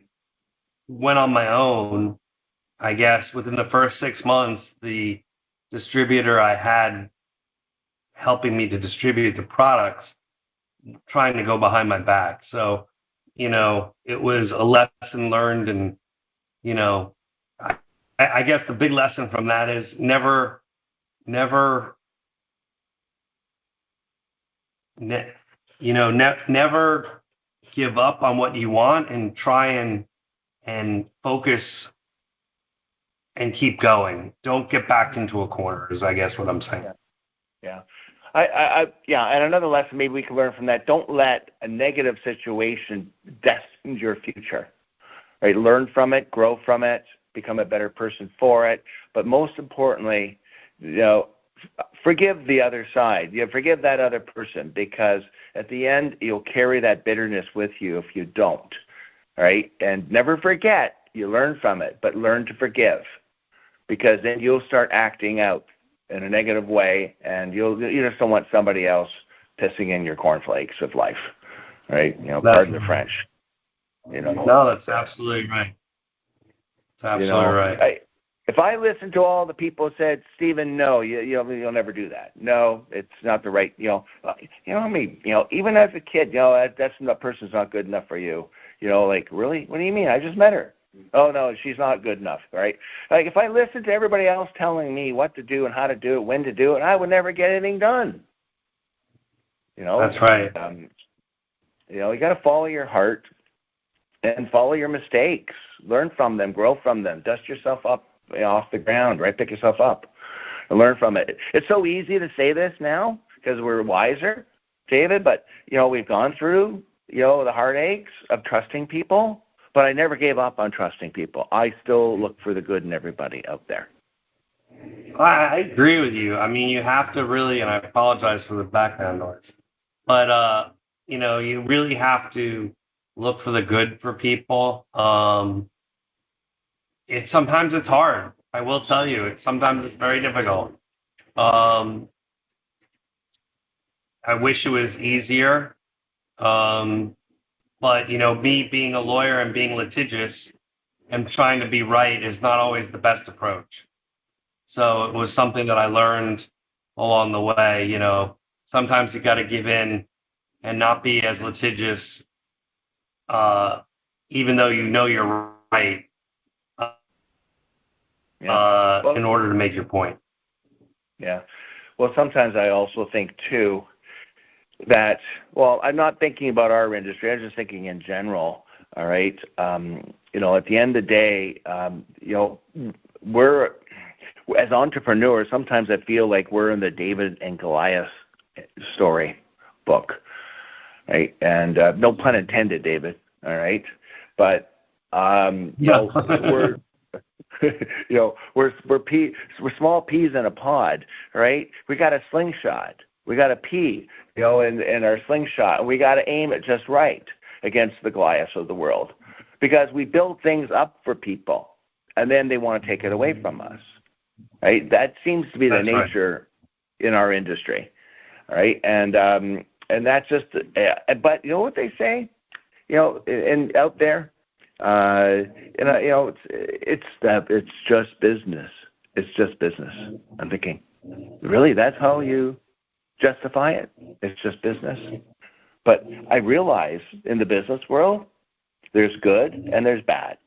went on my own, I guess within the first 6 months, the distributor I had helping me to distribute the products, trying to go behind my back. So, it was a lesson learned. And, I guess the big lesson from that is never give up on what you want, and try and focus and keep going. Don't get backed into a corner, is I guess what I'm saying. Yeah. And another lesson maybe we can learn from that: don't let a negative situation destine your future. Right? Learn from it, grow from it, become a better person for it. But most importantly, forgive the other side. Forgive that other person, because at the end you'll carry that bitterness with you if you don't. Right? And never forget, you learn from it, but learn to forgive, because then you'll start acting out in a negative way, and you just don't want somebody else pissing in your cornflakes of life, right? Pardon the French. No, that's absolutely right. That's absolutely right. If I listened to all the people who said, Stephen, no, you'll never do that. No, it's not the right. Even as a kid, that person's not good enough for you. Really? What do you mean? I just met her. Oh, no, she's not good enough, right? Like, if I listened to everybody else telling me what to do and how to do it, when to do it, I would never get anything done. That's right. You got to follow your heart and follow your mistakes. Learn from them, grow from them, dust yourself up off the ground, right? Pick yourself up and learn from it. It's so easy to say this now because we're wiser, David, but, we've gone through, the heartaches of trusting people. But I never gave up on trusting people. I still look for the good in everybody out there. I agree with you. I mean, you have to really, and I apologize for the background noise, but, you really have to look for the good for people. Sometimes it's hard. I will tell you, sometimes it's very difficult. I wish it was easier. But, me being a lawyer and being litigious and trying to be right is not always the best approach. So it was something that I learned along the way. Sometimes you got to give in and not be as litigious, even though you're right, in order to make your point. Yeah. Well, sometimes I also think, too, that, I'm not thinking about our industry. I'm just thinking in general, all right? At the end of the day, we're, as entrepreneurs, sometimes I feel like we're in the David and Goliath story book, right? And no pun intended, David, all right? But, we're... we're small peas in a pod, right? We got a slingshot. We got a pea, in our slingshot, and we got to aim it just right against the Goliaths of the world, because we build things up for people, and then they want to take it away from us, right? That seems to be the nature in our industry, right? And that's just. But you know what they say, and out there, it's just business. It's just business. I'm thinking, really, that's how you justify it? It's just business. But I realize in the business world, there's good and there's bad,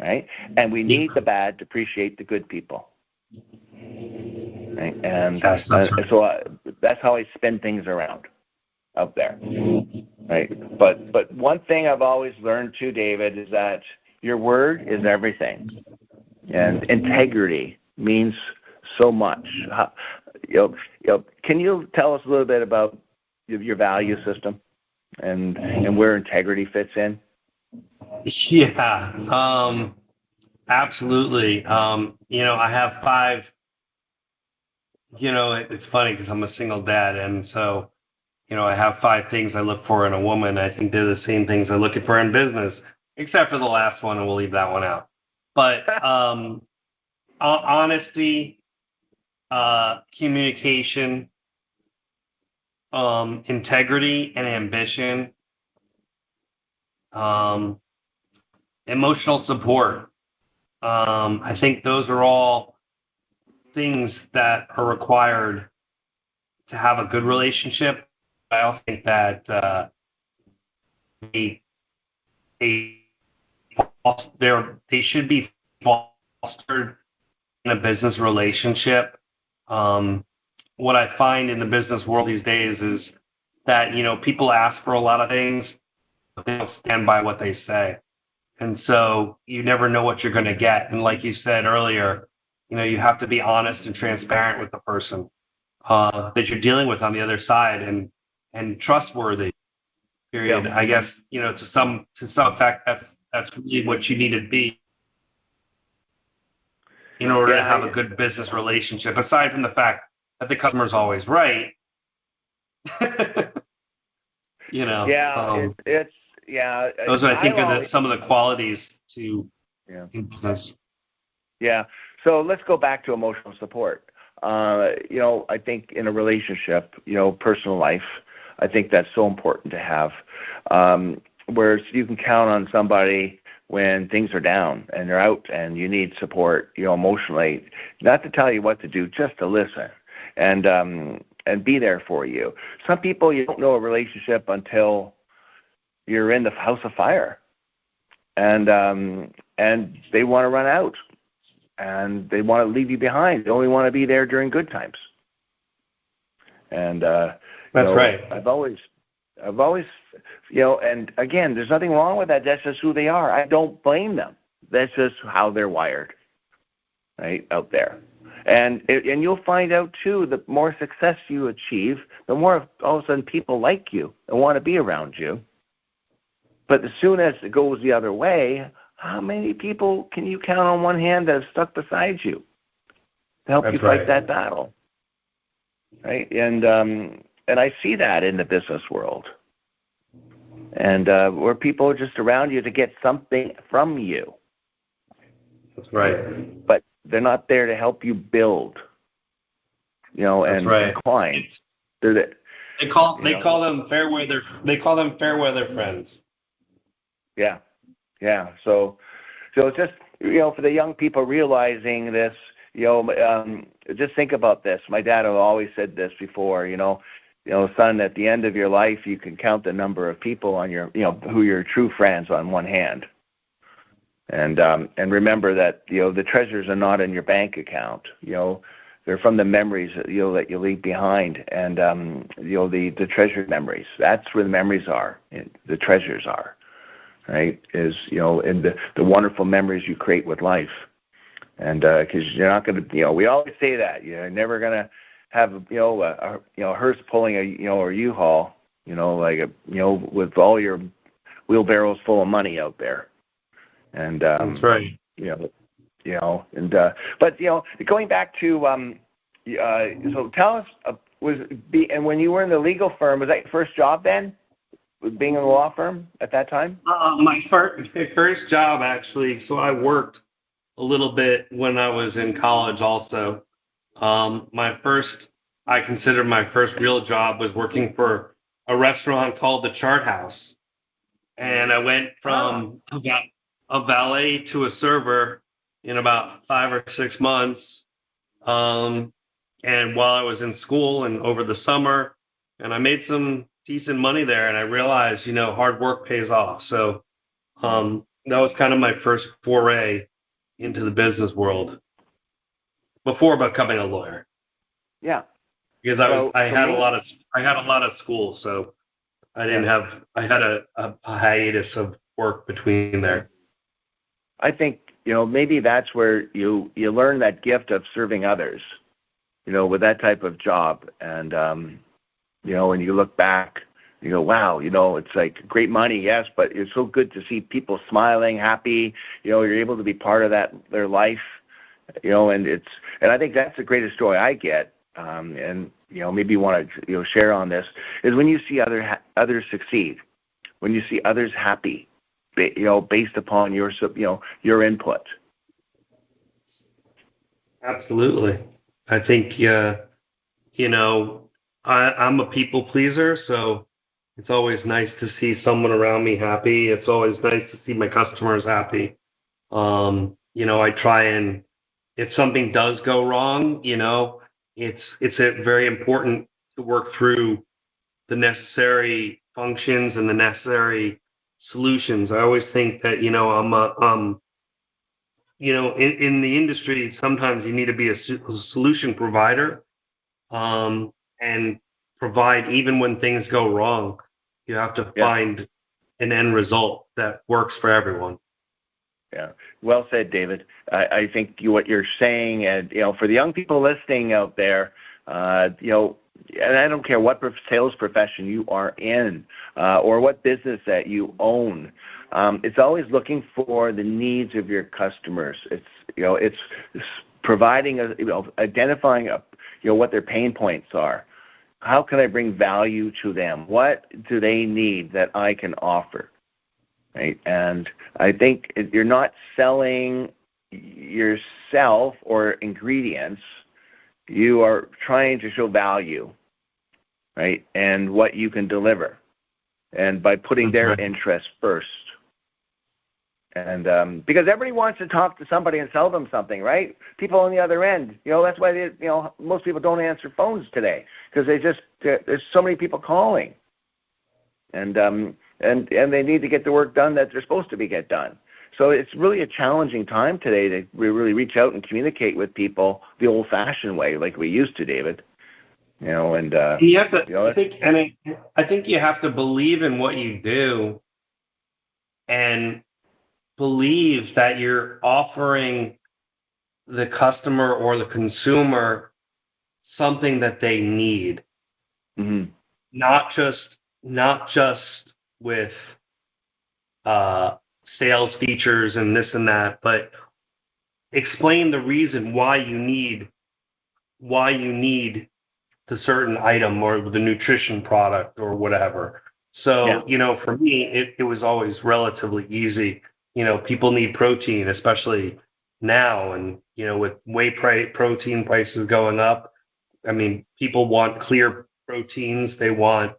right? And we need the bad to appreciate the good people. Right? And so that's how I spin things around out there, right? But one thing I've always learned too, David, is that your word is everything, and integrity means so much. Can you tell us a little bit about your value system and where integrity fits in? Yeah, absolutely. I have 5. It's funny because I'm a single dad, and so I have 5 things I look for in a woman. I think they're the same things I'm looking for in business, except for the last one, and we'll leave that one out. But honesty, communication, integrity, and ambition, emotional support. I think those are all things that are required to have a good relationship. I also think that they should be fostered in a business relationship. What I find in the business world these days is that, people ask for a lot of things, but they don't stand by what they say. And so you never know what you're going to get. And like you said earlier, you have to be honest and transparent with the person. that you're dealing with on the other side, and trustworthy. Period. Yeah. I guess, to some effect, that's really what you need to be in order to have a good business relationship. Aside from the fact that the customer's always right. Yeah, those are, I think, are some of the qualities to in business. Yeah. So let's go back to emotional support. I think in a relationship, personal life, I think that's so important to have, where you can count on somebody when things are down and they're out and you need support, emotionally, not to tell you what to do, just to listen and be there for you. Some people, you don't know a relationship until you're in the house of fire, and they want to run out and they want to leave you behind. They only want to be there during good times. And that's right. I've always, and again, there's nothing wrong with that. That's just who they are. I don't blame them. That's just how they're wired, right, out there. And you'll find out, too, the more success you achieve, the more all of a sudden people like you and want to be around you. But as soon as it goes the other way, how many people can you count on one hand that have stuck beside you to help you fight that battle? Right? And I see that in the business world. And where people are just around you to get something from you. That's right. But they're not there to help you build, and climb. They call them fair weather friends. Yeah. Yeah. So just, for the young people realizing this, just think about this. My dad always said this before, son, at the end of your life, you can count the number of people on your, who are your true friends on one hand. And remember that, the treasures are not in your bank account. They're from the memories that you leave behind, and the treasured memories. That's where the memories are. The treasures are, right? Is in the wonderful memories you create with life, and because you're not going to, we always say that you're never going to have a hearse pulling a U-Haul, with all your wheelbarrows full of money out there. And that's right. But going back to so tell us, and when you were in the legal firm, was that your first job then, being in the law firm at that time? My first job, actually. So I worked a little bit when I was in college also. I consider my first real job was working for a restaurant called the Chart House, and I went from a valet to a server in about 5 or 6 months. And while I was in school and over the summer, and I made some decent money there, and I realized, hard work pays off. So that was kind of my first foray into the business world before becoming a lawyer. Yeah. Because I had a lot of school, so I didn't have, I had a hiatus of work between there. I think, maybe that's where you learn that gift of serving others, with that type of job. And, when you look back, you go, wow, it's like great money, yes, but it's so good to see people smiling, happy, you're able to be part of their life, and I think that's the greatest joy I get. And, maybe you want to, share on this, is when you see others succeed, when you see others happy, based upon your input. Absolutely. I think, I'm a people pleaser, so it's always nice to see someone around me happy. It's always nice to see my customers happy. I try and, if something does go wrong, it's very important to work through the necessary functions and the necessary solutions. I always think that, I'm in the industry, sometimes you need to be a solution provider, and provide even when things go wrong. You have to find an end result that works for everyone. Yeah, well said, David. I think what you're saying, and for the young people listening out there, And I don't care what sales profession you are in or what business that you own. It's always looking for the needs of your customers. It's providing, identifying what their pain points are. How can I bring value to them? What do they need that I can offer? Right? And I think you're not selling yourself or ingredients. You are trying to show value, right, and what you can deliver, and by putting their interests first. And because everybody wants to talk to somebody and sell them something, right? People on the other end, that's why most people don't answer phones today, because there's so many people calling, and they need to get the work done that they're supposed to get done. So it's really a challenging time today to really reach out and communicate with people the old-fashioned way, like we used to, David. You have to. I think you have to believe in what you do, and believe that you're offering the customer or the consumer something that they need. Mm-hmm. Not just with sales features and this and that, but explain the reason why you need the certain item or the nutrition product or whatever. So, for me, it was always relatively easy. People need protein, especially now, and, with whey protein prices going up. I mean, people want clear proteins. They want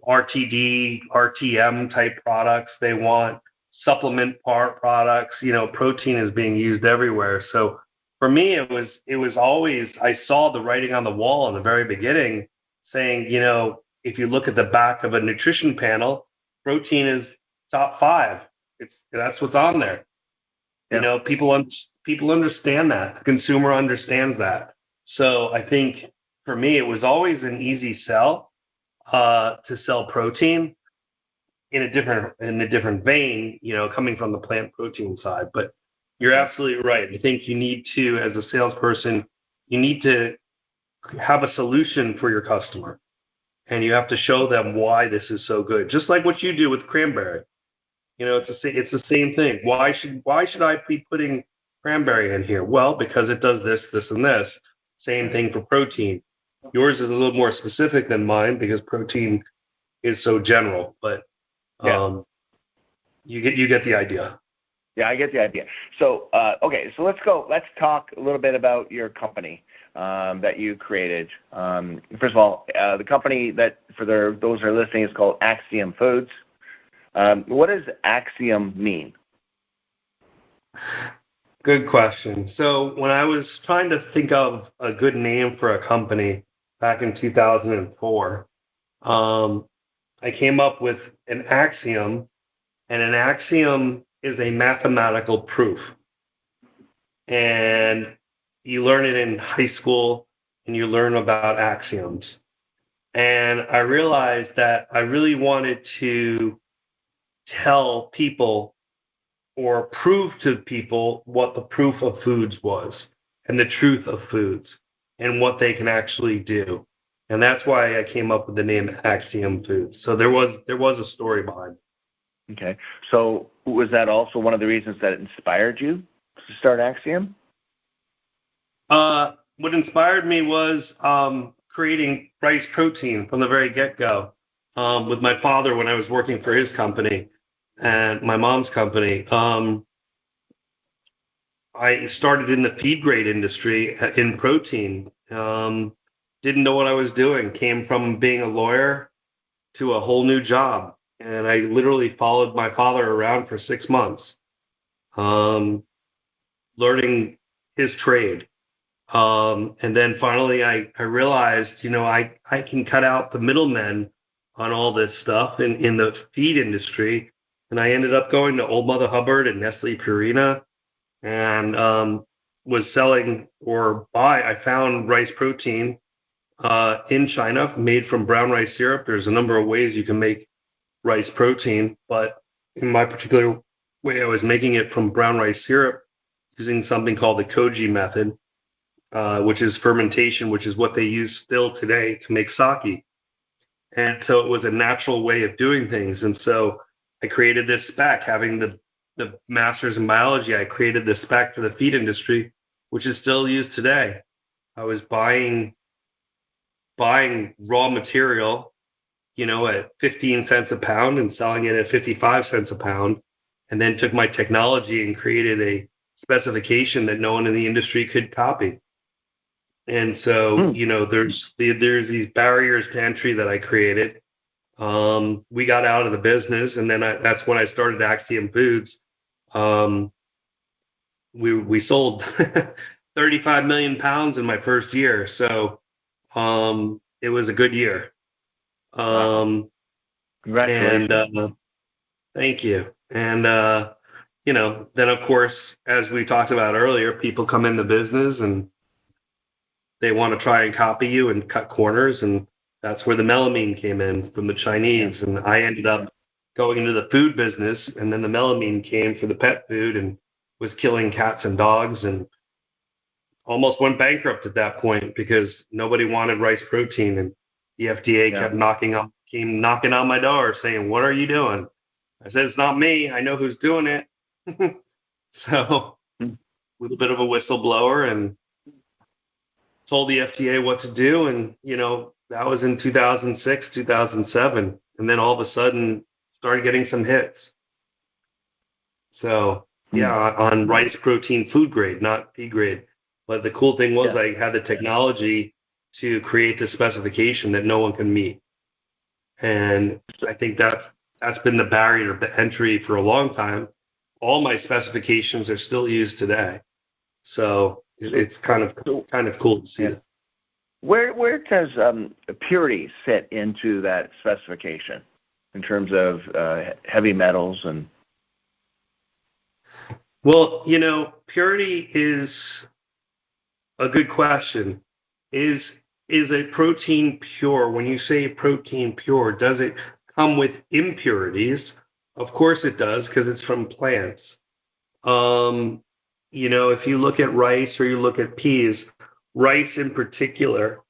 RTD, RTM type products. They want supplement products. Protein is being used everywhere. So for me, it was always, I saw the writing on the wall in the very beginning saying, if you look at the back of a nutrition panel, protein is top 5. That's what's on there. Yeah. People understand that. The consumer understands that. So I think for me, it was always an easy sell to sell protein in a different vein, coming from the plant protein side. But you're absolutely right. I think you need to, as a salesperson, you need to have a solution for your customer, and you have to show them why this is so good. Just like what you do with Cranberry. It's the same thing. Why should I be putting Cranberry in here? Well, because it does this, this, and this. Same thing for protein. Yours is a little more specific than mine because protein is so general. But you get the idea. Yeah, I get the idea. So so let's talk a little bit about your company that you created. First of all, the company that for those who are listening is called Axiom Foods. What does Axiom mean? Good question. So when I was trying to think of a good name for a company back in 2004, I came up with an axiom, and an axiom is a mathematical proof. And you learn it in high school, and you learn about axioms. And I realized that I really wanted to tell people or prove to people what the proof of foods was and the truth of foods and what they can actually do. And that's why I came up with the name Axiom Foods. So there was a story behind it. Okay. So was that also one of the reasons that inspired you to start Axiom? What inspired me was creating rice protein from the very get-go with my father when I was working for his company and my mom's company. I started in the feed grade industry in protein. Didn't know what I was doing. Came from being a lawyer to a whole new job. And I literally followed my father around for 6 months, learning his trade. And then finally I realized, I can cut out the middlemen on all this stuff in the feed industry. And I ended up going to Old Mother Hubbard and Nestle Purina and was selling I found rice protein in China made from brown rice syrup. There's a number of ways you can make rice protein, but in my particular way, I was making it from brown rice syrup using something called the Koji method. which is fermentation, which is what they use still today to make sake. And so it was a natural way of doing things. And so I created this spec, having the master's in biology. I created this spec for the feed industry, which is still used today. I was buying raw material, at 15 cents a pound and selling it at 55 cents a pound, and then took my technology and created a specification that no one in the industry could copy. And so, there's these barriers to entry that I created. We got out of the business, and then that's when I started Axiom Foods. We sold 35 million pounds in my first year, so it was a good year. Congratulations. And thank you. And then of course, as we talked about earlier, people come in the business and they want to try and copy you and cut corners, and that's where the melamine came in from the Chinese. And I ended up going into the food business, and then the melamine came for the pet food and was killing cats and dogs, and almost went bankrupt at that point because nobody wanted rice protein, and the FDA kept knocking on my door saying, "What are you doing?" I said, "It's not me. I know who's doing it." So a little bit of a whistleblower, and told the FDA what to do. And, that was in 2006, 2007. And then all of a sudden started getting some hits. So, on rice protein food grade, not feed grade. But the cool thing was I had the technology to create the specification that no one can meet. And I think that's been the barrier to entry for a long time. All my specifications are still used today. So it's kind of cool to see it. Where does purity fit into that specification in terms of heavy metals and? Well, purity is a good question. Is a protein pure? When you say protein pure, does it come with impurities? Of course it does, because it's from plants. If you look at rice or you look at peas, rice in particular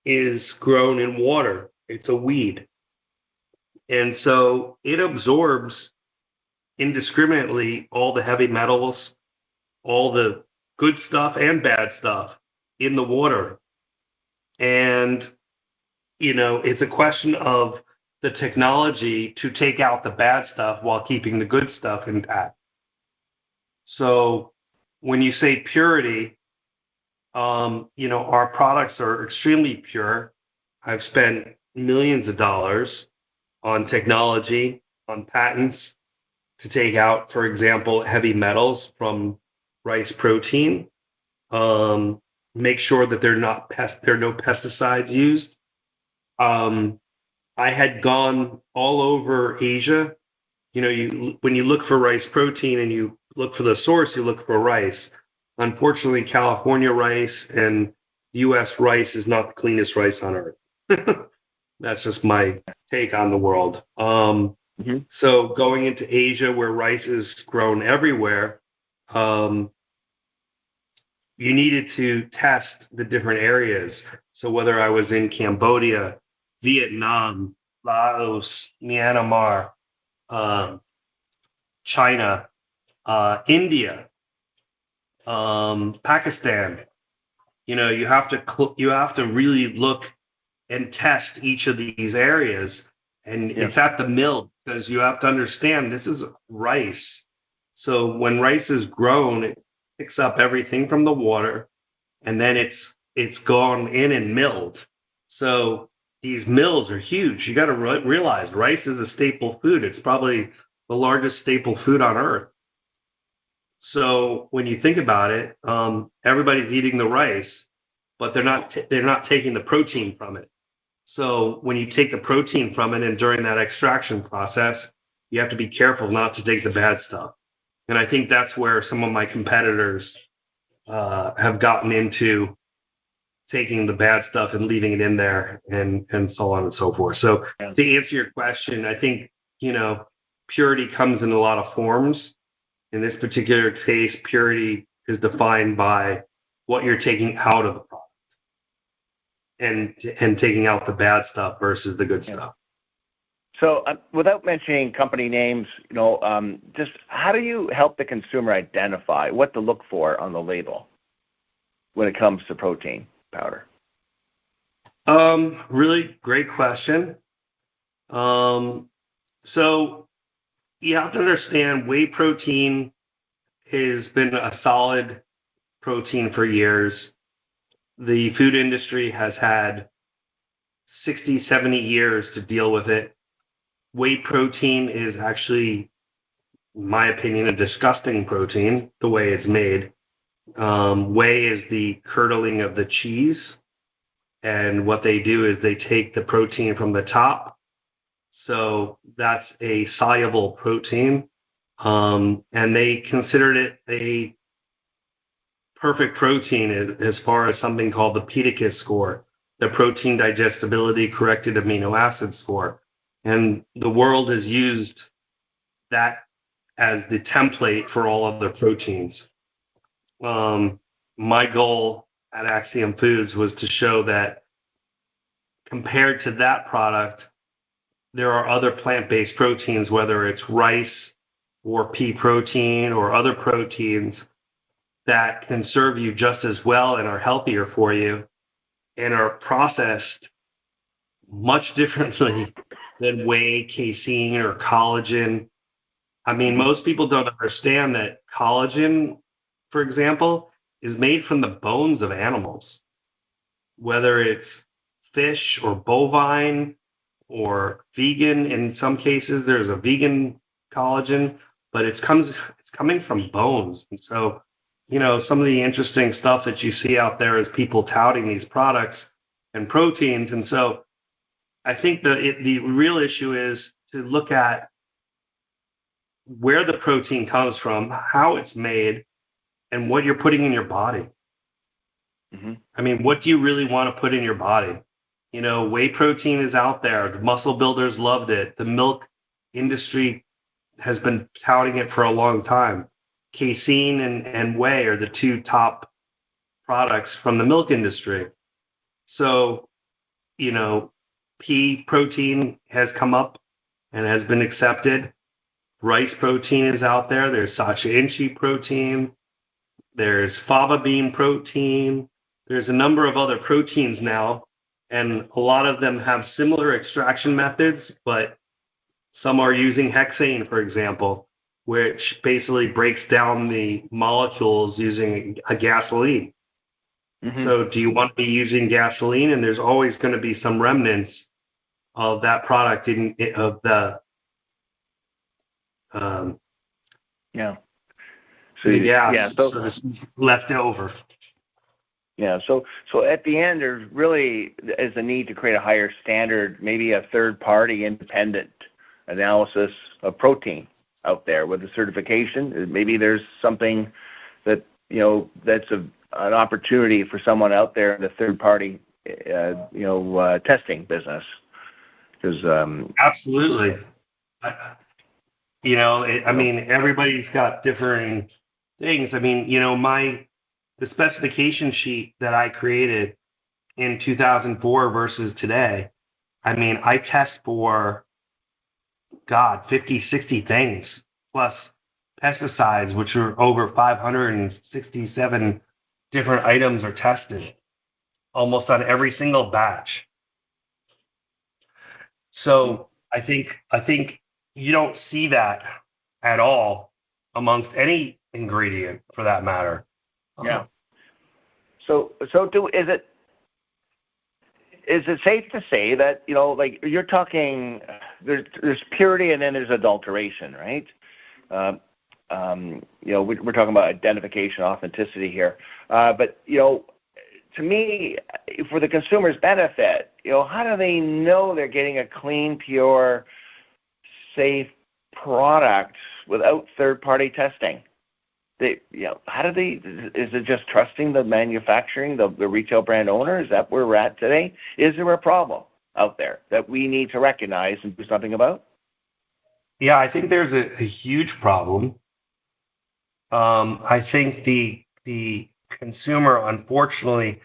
is grown in water. It's a weed. And so it absorbs indiscriminately all the heavy metals, all the good stuff and bad stuff in the water. And, it's a question of the technology to take out the bad stuff while keeping the good stuff intact. So when you say purity, our products are extremely pure. I've spent millions of dollars on technology, on patents to take out, for example, heavy metals from rice protein. Make sure that there are no pesticides used. I had gone all over Asia. When you look for rice protein and you look for the source, you look for rice. Unfortunately, California rice and U.S. rice is not the cleanest rice on earth. That's just my take on the world. So going into Asia, where rice is grown everywhere, you needed to test the different areas. So whether I was in Cambodia, Vietnam, Laos, Myanmar, China, India, Pakistan, you have to really look and test each of these areas. And it's at the mill, because you have to understand this is rice. So when rice is grown, it picks up everything from the water, and then it's gone in and milled. So these mills are huge. You got to realize rice is a staple food. It's probably the largest staple food on earth. So when you think about it, everybody's eating the rice, but they're not taking the protein from it. So when you take the protein from it, and during that extraction process, you have to be careful not to take the bad stuff. And I think that's where some of my competitors have gotten into taking the bad stuff and leaving it in there, and so on and so forth. So to answer your question, I think, purity comes in a lot of forms. In this particular case, purity is defined by what you're taking out of the product and taking out the bad stuff versus the good stuff. So without mentioning company names, just how do you help the consumer identify what to look for on the label when it comes to protein powder? Really great question. So you have to understand whey protein has been a solid protein for years. The food industry has had 60, 70 years to deal with it. Whey protein is actually, in my opinion, a disgusting protein, the way it's made. Whey is the curdling of the cheese. And what they do is they take the protein from the top. So that's a soluble protein. And they considered it a perfect protein as far as something called the KISC score, the protein digestibility corrected amino acid score. And the world has used that as the template for all other proteins. My goal at Axiom Foods was to show that compared to that product, there are other plant-based proteins, whether it's rice or pea protein or other proteins that can serve you just as well and are healthier for you and are processed much differently than whey, casein, or collagen. I mean, most people don't understand that collagen, for example, is made from the bones of animals, whether it's fish or bovine or vegan. In some cases, there's a vegan collagen, but it's coming from bones. And so, some of the interesting stuff that you see out there is people touting these products and proteins. And so I think the real issue is to look at where the protein comes from, how it's made, and what you're putting in your body. Mm-hmm. I mean, what do you really want to put in your body? Whey protein is out there. The muscle builders loved it. The milk industry has been touting it for a long time. Casein and whey are the two top products from the milk industry. So, pea protein has come up and has been accepted. Rice protein is out there. There's Sacha Inchi protein. There's fava bean protein. There's a number of other proteins now, and a lot of them have similar extraction methods, but some are using hexane, for example, which basically breaks down the molecules using a gasoline. Mm-hmm. So do you want to be using gasoline? And there's always going to be some remnants of that product of the So it's left over. Yeah. So at the end, there's really is a need to create a higher standard, maybe a third-party independent analysis of protein out there with a certification. Maybe there's something that that's an opportunity for someone out there in the third-party testing business. Because absolutely. I mean, everybody's got differing things. I mean, the specification sheet that I created in 2004 versus today, I mean, I test for, 50, 60 things, plus pesticides, which are over 567 different items are tested, almost on every single batch. So I think you don't see that at all amongst any ingredient, for that matter. Yeah. So is it safe to say that like you're talking, there's purity and then there's adulteration, right? We're talking about identification, authenticity here, but to me, for the consumer's benefit, how do they know they're getting a clean, pure, safe product without third-party testing? How do they? Is it just trusting the manufacturing, the retail brand owner? Is that where we're at today? Is there a problem out there that we need to recognize and do something about? Yeah, I think there's a huge problem. I think the consumer, unfortunately,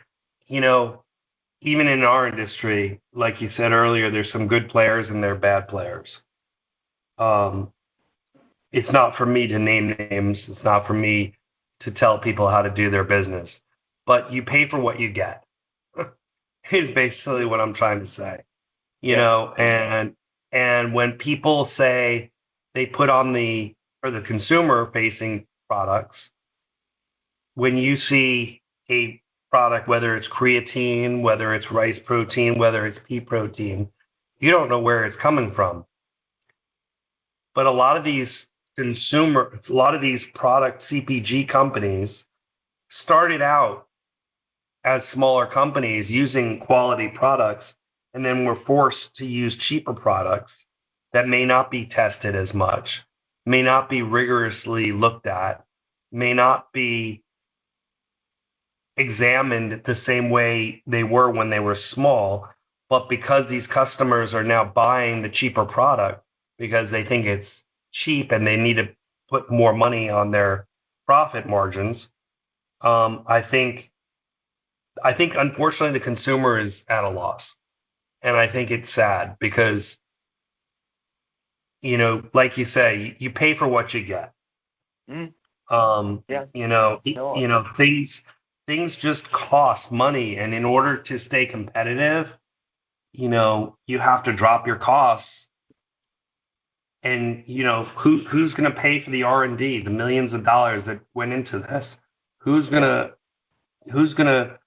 even in our industry, like you said earlier, there's some good players and there are bad players. It's not for me to name names. It's not for me to tell people how to do their business. But you pay for what you get, is basically what I'm trying to say. And when people say they put on the consumer-facing products, when you see a product, whether it's creatine, whether it's rice protein, whether it's pea protein, you don't know where it's coming from. But a lot of these product CPG companies started out as smaller companies using quality products, and then were forced to use cheaper products that may not be tested as much, may not be rigorously looked at, may not be examined the same way they were when they were small. But because these customers are now buying the cheaper product because they think it's cheap and they need to put more money on their profit margins, I think unfortunately the consumer is at a loss. And I think it's sad because, like you say, you pay for what you get. Things just cost money. And in order to stay competitive, you have to drop your costs. And, who's going to pay for the R&D, the millions of dollars that went into this? Who's going to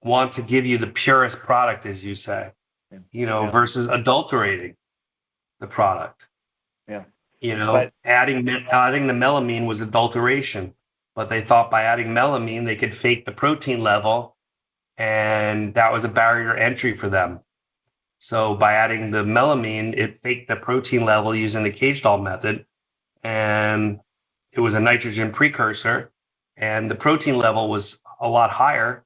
want to give you the purest product, as you say, versus adulterating the product? Yeah. But adding the melamine was adulteration, but they thought by adding melamine they could fake the protein level, and that was a barrier to entry for them. So by adding the melamine, it faked the protein level using the cage doll method, and it was a nitrogen precursor, and the protein level was a lot higher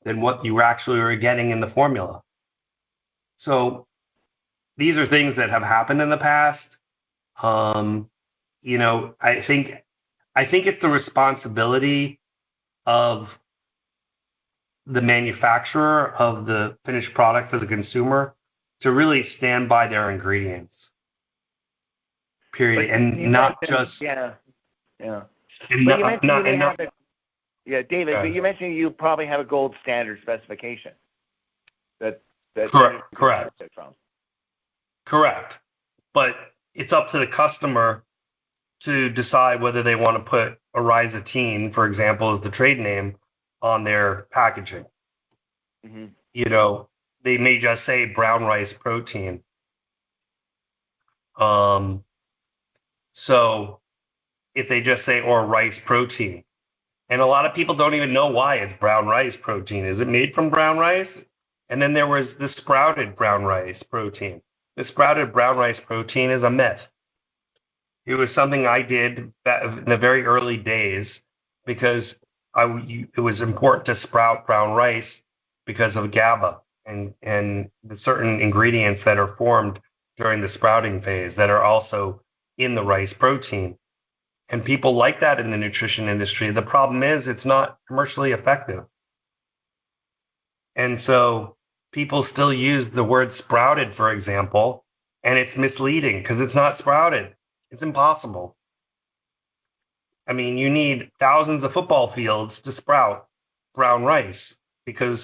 than what you actually were getting in the formula. So these are things that have happened in the past. I think it's the responsibility of the manufacturer of the finished product for the consumer to really stand by their ingredients. Period, and not just yeah. And but not, you not, mentioned not, David. But you mentioned you probably have a gold standard specification that correct. From. Correct, but it's up to the customer to decide whether they want to put Arizatine, for example, as the trade name, on their packaging. Mm-hmm. They may just say brown rice protein. So if they just say, or rice protein, and a lot of people don't even know why it's brown rice protein. Is it made from brown rice? And then there was the sprouted brown rice protein. The sprouted brown rice protein is a myth. It was something I did in the very early days because it was important to sprout brown rice because of GABA and the certain ingredients that are formed during the sprouting phase that are also in the rice protein. And people like that in the nutrition industry. The problem is it's not commercially effective. And so people still use the word sprouted, for example, and it's misleading because it's not sprouted. It's impossible. I mean, you need thousands of football fields to sprout brown rice because,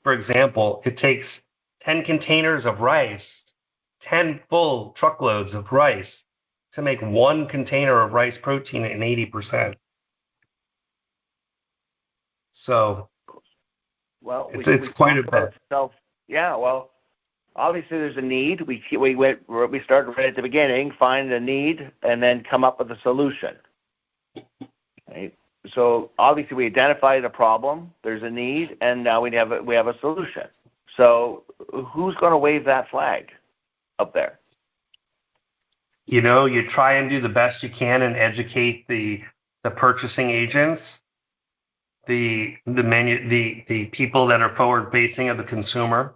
for example, it takes 10 containers of rice, 10 full truckloads of rice to make one container of rice protein at 80%. So, it's quite a bit. Obviously there's a need. We started right at the beginning, find a need, and then come up with a solution. Right? So obviously we identified a problem. There's a need, and now we have a solution. So who's going to wave that flag up there? You try and do the best you can and educate the purchasing agents, the people that are forward facing of the consumer.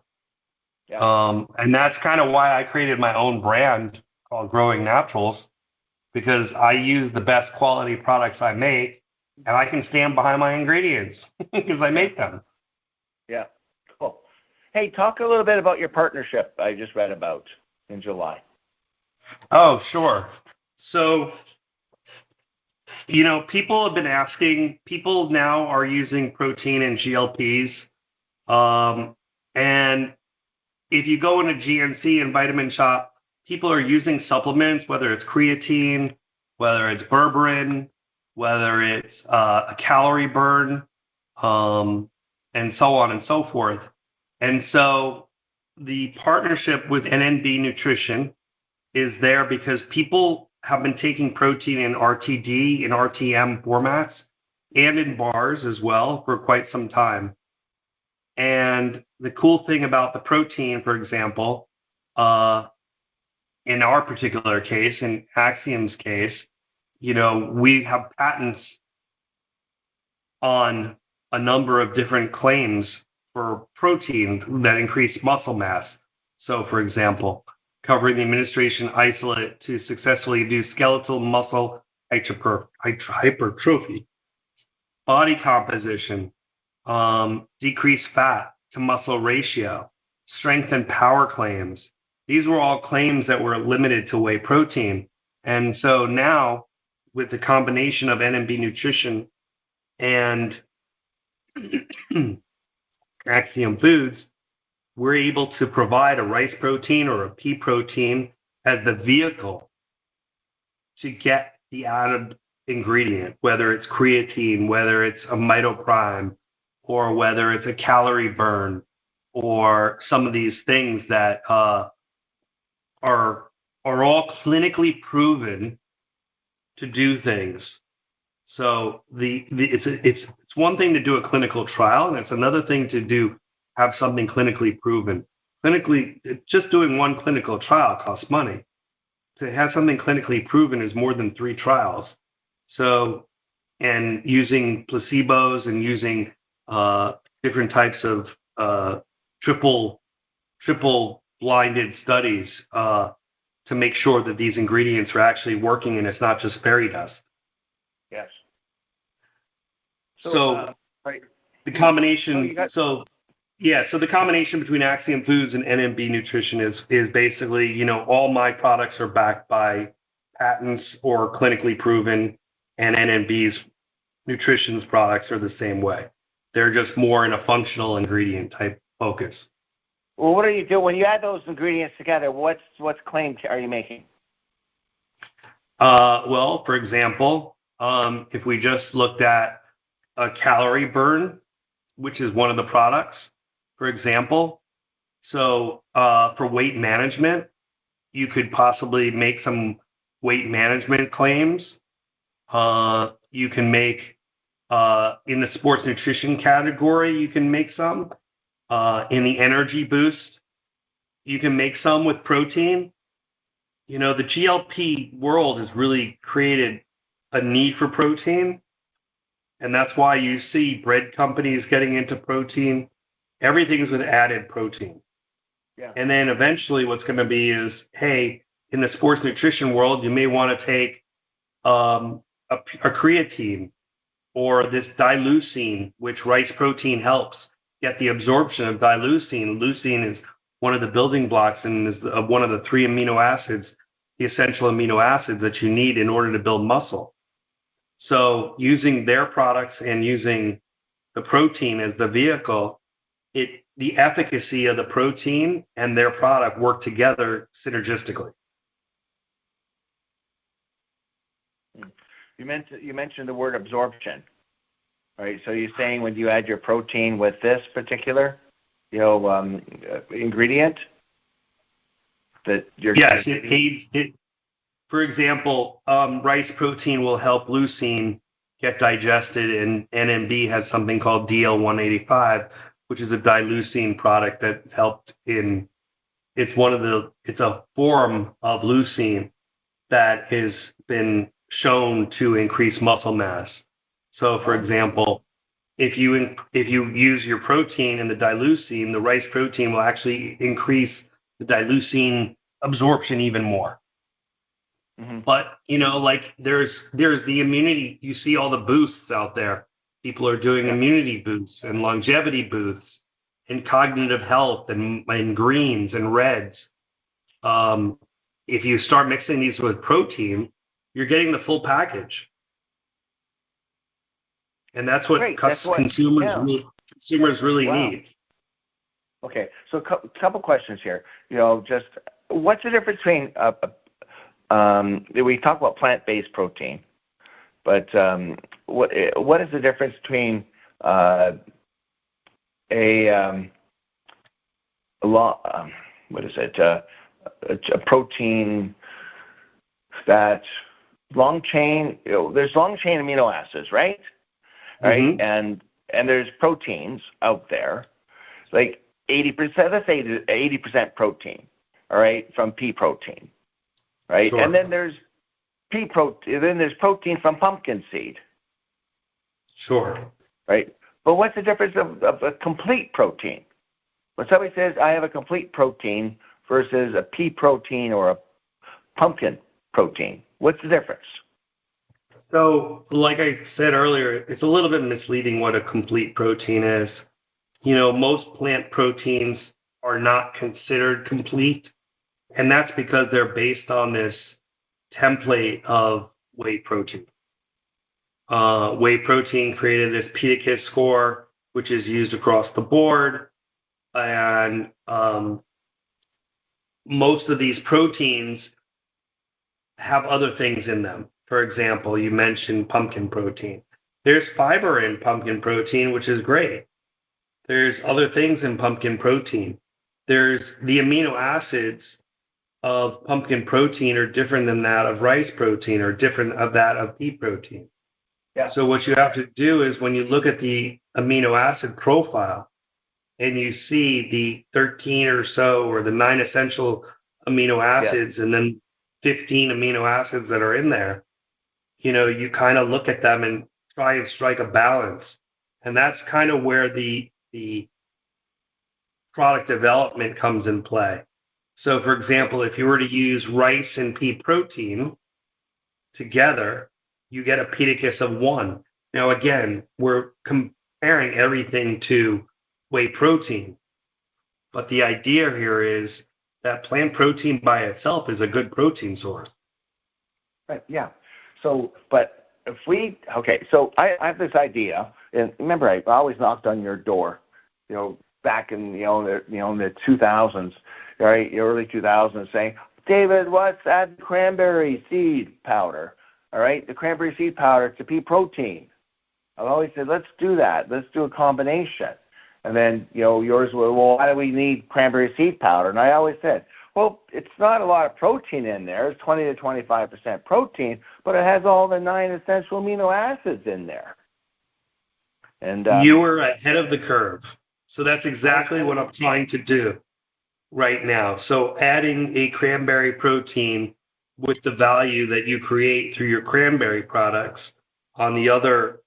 Yeah. And that's kind of why I created my own brand called Growing Naturals, because I use the best quality products I make and I can stand behind my ingredients because I make them. Yeah, cool. Hey, talk a little bit about your partnership I just read about in July. Oh, sure. So, people have been asking, people now are using protein and GLPs. And if you go in a GNC and vitamin shop, people are using supplements, whether it's creatine, whether it's berberine, whether it's a calorie burn, and so on and so forth. And so the partnership with NNB Nutrition is there because people have been taking protein in RTD, in RTM formats, and in bars as well for quite some time. And the cool thing about the protein, for example, in our particular case, in Axiom's case, we have patents on a number of different claims for protein that increase muscle mass. So, for example, covering the administration isolate to successfully induce skeletal muscle hypertrophy, body composition, decrease fat to muscle ratio, strength and power claims. These were all claims that were limited to whey protein. And so now, with the combination of NNB Nutrition and Axiom Foods, we're able to provide a rice protein or a pea protein as the vehicle to get the added ingredient, whether it's creatine, whether it's a mitoprime, or whether it's a calorie burn, or some of these things that are all clinically proven to do things. So it's one thing to do a clinical trial, and it's another thing to have something clinically proven. Clinically, just doing one clinical trial costs money. To have something clinically proven is more than 3 trials. So, and using placebos and using different types of triple blinded studies to make sure that these ingredients are actually working and it's not just fairy dust. Yes. So right. The combination. So the combination between Axiom Foods and NNB Nutrition is basically, all my products are backed by patents or clinically proven, and NNB's Nutrition's products are the same way. They're just more in a functional ingredient type focus. Well, what do you do when you add those ingredients together? What claim are you making? Well, for example, if we just looked at a calorie burn, which is one of the products, for example. So for weight management, you could possibly make some weight management claims. You can make, in the sports nutrition category, you can make some. In the energy boost, you can make some with protein. The GLP world has really created a need for protein. And that's why you see bread companies getting into protein. Everything's with added protein. Yeah. And then eventually what's going to be is, hey, in the sports nutrition world, you may want to take a creatine or this dileucine, which rice protein helps get the absorption of dileucine. Leucine is one of the building blocks and is one of the 3 amino acids, the essential amino acids that you need in order to build muscle. So using their products and using the protein as the vehicle, the efficacy of the protein and their product work together synergistically. You mentioned the word absorption, right? So you're saying when you add your protein with this particular, ingredient, that you're yes, it aids. For example, rice protein will help leucine get digested, and NMB has something called DL185, which is a dileucine product that helped in. It's a form of leucine that has been shown to increase muscle mass. So, for example, if you use your protein and the dileucine, the rice protein will actually increase the dileucine absorption even more. Mm-hmm. But, like there's the immunity. You see all the boosts out there. People are doing immunity boosts and longevity boosts and cognitive health and greens and reds. If you start mixing these with protein, you're getting the full package. And that's what consumers really need. Okay, so a couple questions here. Just what's the difference between we talk about plant-based protein, but what is the difference between a protein that long chain? There's long chain amino acids, right? Mm-hmm. Right, and there's proteins out there, like 80%. Let's say 80% protein. All right, from pea protein, right? Sure. And then there's pea protein. Then there's protein from pumpkin seed. Sure. Right. But what's the difference of a complete protein? When somebody says I have a complete protein versus a pea protein or a pumpkin protein, what's the difference? So, like I said earlier, it's a little bit misleading what a complete protein is. Most plant proteins are not considered complete, and that's because they're based on this template of whey protein. Whey protein created this KISC score, which is used across the board, and most of these proteins have other things in them. For example, you mentioned pumpkin protein. There's fiber in pumpkin protein, which is great. There's other things in pumpkin protein. There's the amino acids of pumpkin protein are different than that of rice protein or different of that of pea protein. Yeah. So what you have to do is when you look at the amino acid profile and you see the 13 or so or the 9 essential amino acids and then 15 amino acids that are in there, you kind of look at them and try and strike a balance. And that's kind of where the product development comes in play. So, for example, if you were to use rice and pea protein together, you get a KISC of 1. Now, again, we're comparing everything to whey protein. But the idea here is that plant protein by itself is a good protein source. Right, yeah. So, but if so I have this idea, and remember, I always knocked on your door, back in the 2000s, right, early 2000s, saying, David, what's that cranberry seed powder? All right, the cranberry seed powder to pea protein. I've always said, let's do that. Let's do a combination. And then, yours were, well, why do we need cranberry seed powder? And I always said, well, it's not a lot of protein in there. It's 20 to 25% protein, but it has all the 9 essential amino acids in there. And you were ahead of the curve. So that's exactly what I'm trying to do right now. So adding a cranberry protein with the value that you create through your cranberry products on the other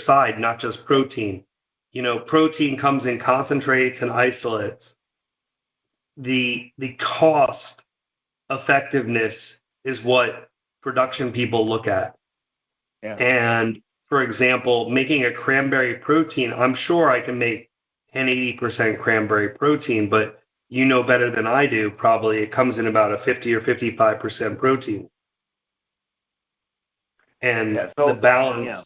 side, not just protein. Protein comes in concentrates and isolates. The cost effectiveness is what production people look at. Yeah. And for example, making a cranberry protein, I'm sure I can make an 80% cranberry protein, but you know better than I do, probably it comes in about a 50 or 55% protein. And the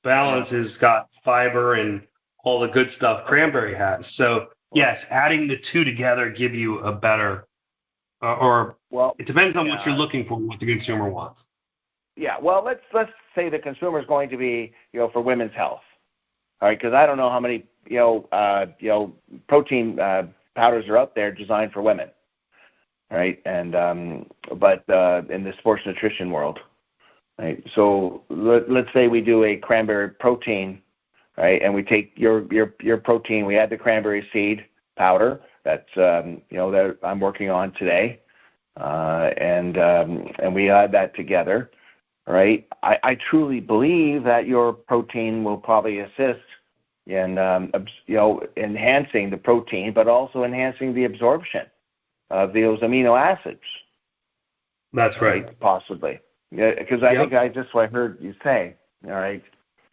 balance has got fiber and all the good stuff cranberry has. So yes, adding the two together give you a better, it depends on what you're looking for, what the consumer wants. Yeah, well, let's say the consumer is going to be, for women's health, all right? Because I don't know how many, protein powders are out there designed for women, right? And but in the sports nutrition world, right? So let's say we do a cranberry protein, right? And we take your protein, we add the cranberry seed powder that I'm working on today, and we add that together, right? I truly believe that your protein will probably assist in enhancing the protein, but also enhancing the absorption of those amino acids. That's right. Possibly. Yeah, because I think that's what I heard you say. All right.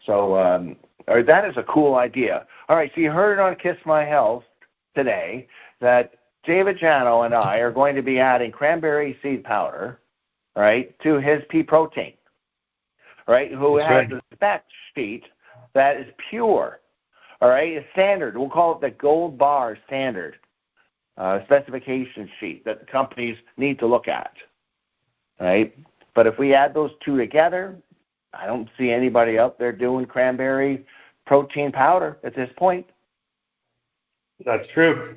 So that is a cool idea. All right. So you heard it on KISC My Health today that David Janow and I are going to be adding cranberry seed powder, right, to his pea protein, right, who has a spec sheet that is pure, all right, a standard. We'll call it the gold bar standard specification sheet that the companies need to look at, right? But if we add those two together, I don't see anybody out there doing cranberry protein powder at this point. That's true.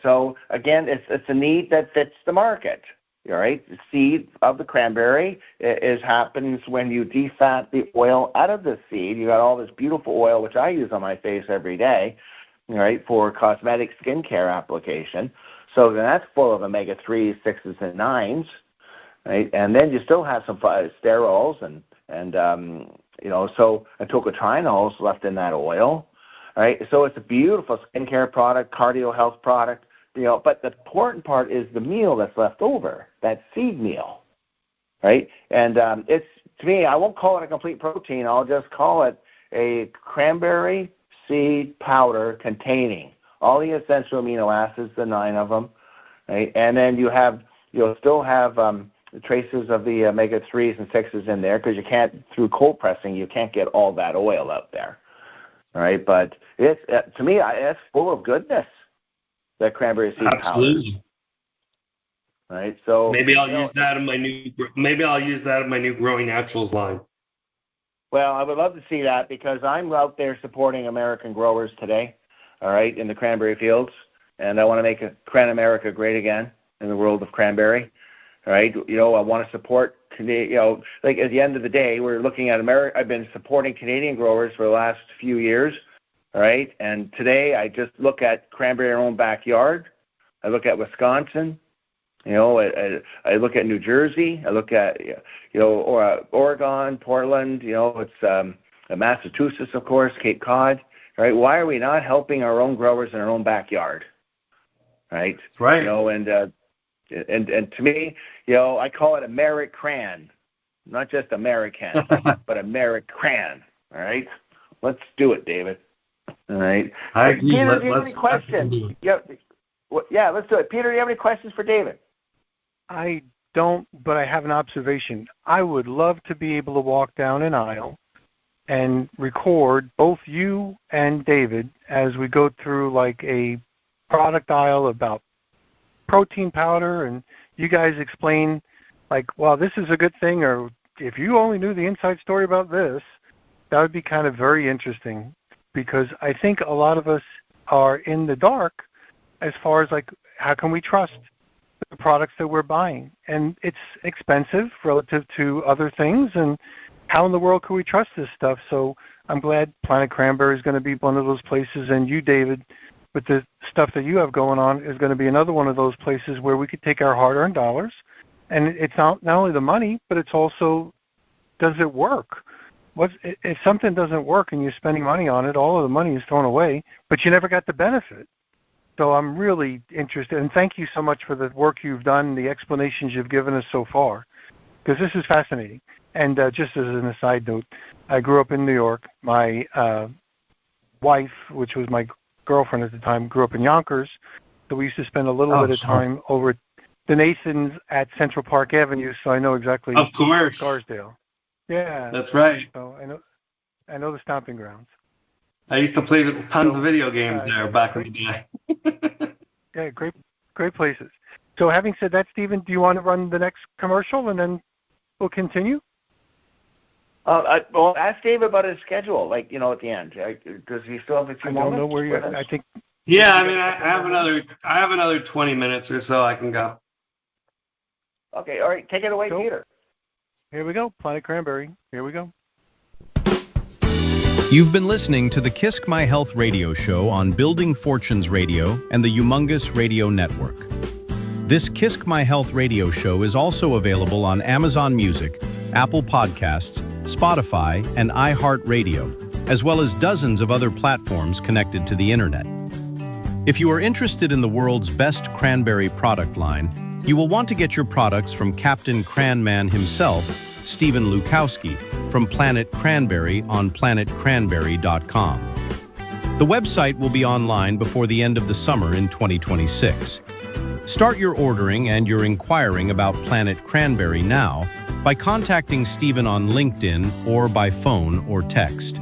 So again, it's a need that fits the market. All right, the seed of the cranberry happens when you defat the oil out of the seed. You got all this beautiful oil, which I use on my face every day, all right, for cosmetic skincare application. So then that's full of omega-3s, 6s, and 9s, right? And then you still have some sterols and tocotrienols left in that oil. Right, so it's a beautiful skincare product, cardio health product, but the important part is the meal that's left over, that seed meal, right? And it's, to me, I won't call it a complete protein. I'll just call it a cranberry seed powder containing all the essential amino acids, the 9 of them, right? And then you'll still have traces of the omega-3s and 6s in there because you can't, through cold pressing, you can't get all that oil out there. All right, but it's to me, it's full of goodness. That cranberry seed powder. Right, so maybe I'll use that in my new Growing Naturals line. Well, I would love to see that because I'm out there supporting American growers today. All right, in the cranberry fields, and I want to make Cran America great again in the world of cranberry. All right, I want to support. Like at the end of the day, we're looking at America. I've been supporting Canadian growers for the last few years, all right? And today I just look at cranberry in our own backyard. I look at Wisconsin. I look at New Jersey. I look at, Oregon, Portland. It's Massachusetts, of course, Cape Cod. Right? Why are we not helping our own growers in our own backyard? Right. Right. And to me, I call it Cran, not just American, but Cran. All right, let's do it, David. All right. Peter, do you have any questions? Yeah, let's do it. Peter, do you have any questions for David? I don't, but I have an observation. I would love to be able to walk down an aisle and record both you and David as we go through like a product aisle about protein powder, and you guys explain like, well, this is a good thing, or if you only knew the inside story about this, that would be kind of very interesting, because I think a lot of us are in the dark as far as like, how can we trust the products that we're buying? And it's expensive relative to other things, and how in the world can we trust this stuff? So I'm glad Planet Cranberry is going to be one of those places, and you, David, with the stuff that you have going on, is going to be another one of those places where we could take our hard-earned dollars, and it's not only the money, but it's also, does it work? If something doesn't work and you're spending money on it, all of the money is thrown away, but you never got the benefit. So I'm really interested, and thank you so much for the work you've done, the explanations you've given us so far, because this is fascinating. And just as an aside note, I grew up in New York. My wife, which was my girlfriend at the time, grew up in Yonkers, so we used to spend a little bit of time over at the Nasons at Central Park Avenue, so I know exactly. Of course. Scarsdale. Yeah. That's right. So I know the stomping grounds. I used to play tons of video games there back in the day. Yeah, great places. So having said that, Stephen, do you want to run the next commercial and then we'll continue? Well, ask David about his schedule, at the end. Does he still have a few moments? I don't know where you're. I think. Yeah, I mean, I have another 20 minutes or so I can go. Okay, all right, take it away, Peter. Here we go, Planet Cranberry. Here we go. You've been listening to the KISC My Health Radio show on Building Fortunes Radio and the Humongous Radio Network. This KISC My Health Radio show is also available on Amazon Music, Apple Podcasts, Spotify, and iHeartRadio, as well as dozens of other platforms connected to the internet. If you are interested in the world's best cranberry product line, You will want to get your products from Captain Cranman himself, Stephen Lukawski, from Planet Cranberry on planetcranberry.com. The website will be online before the end of the summer in 2026. Start your ordering and your inquiring about Planet Cranberry now by contacting Stephen on LinkedIn or by phone or text.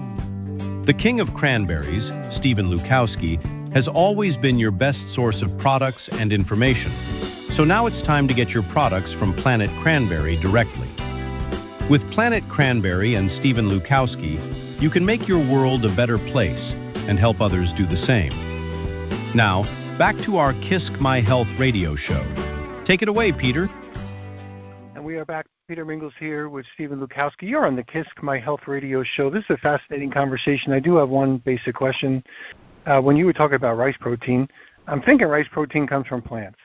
The King of Cranberries, Stephen Lukawski, has always been your best source of products and information. So now it's time to get your products from Planet Cranberry directly. With Planet Cranberry and Stephen Lukawski, you can make your world a better place and help others do the same. Now, back to our KISC My Health Radio show. Take it away, Peter. And we are back. Peter Mingils here with Stephen Lukawski. You're on the KISC My Health Radio show. This is a fascinating conversation. I do have one basic question. When you were talking about rice protein, I'm thinking rice protein comes from plants.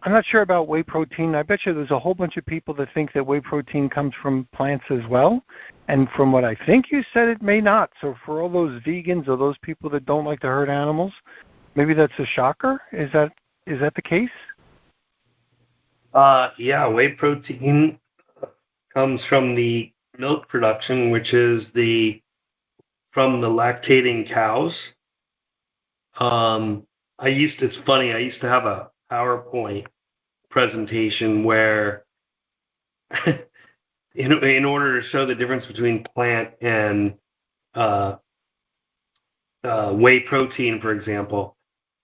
I'm not sure about whey protein. I bet you there's a whole bunch of people that think that whey protein comes from plants as well. And from what I think you said, it may not. So for all those vegans or those people that don't like to hurt animals, maybe that's a shocker. Is that the case? Yeah, whey protein comes from the milk production, which is from the lactating cows. It's funny, I used to have a PowerPoint presentation where in order to show the difference between plant and whey protein, for example,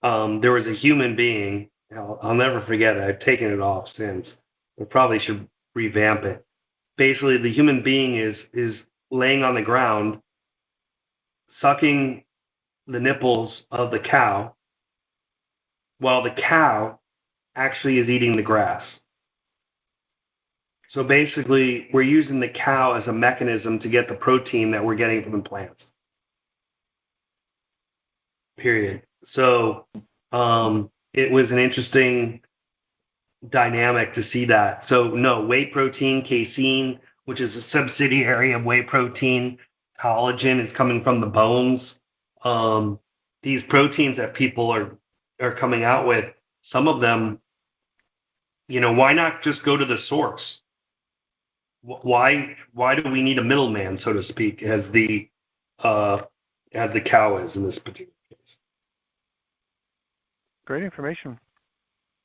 there was a human being. I'll never forget it. I've taken it off since. I probably should revamp it. Basically, the human being is laying on the ground, sucking the nipples of the cow, while the cow actually is eating the grass. So basically, we're using the cow as a mechanism to get the protein that we're getting from the plants. Period. So it was an interesting dynamic to see that. So no, whey protein, casein, which is a subsidiary of whey protein, collagen is coming from the bones. These proteins that people are coming out with, some of them, why not just go to the source? Why do we need a middleman, so to speak, as the cow is in this particular case? Great information.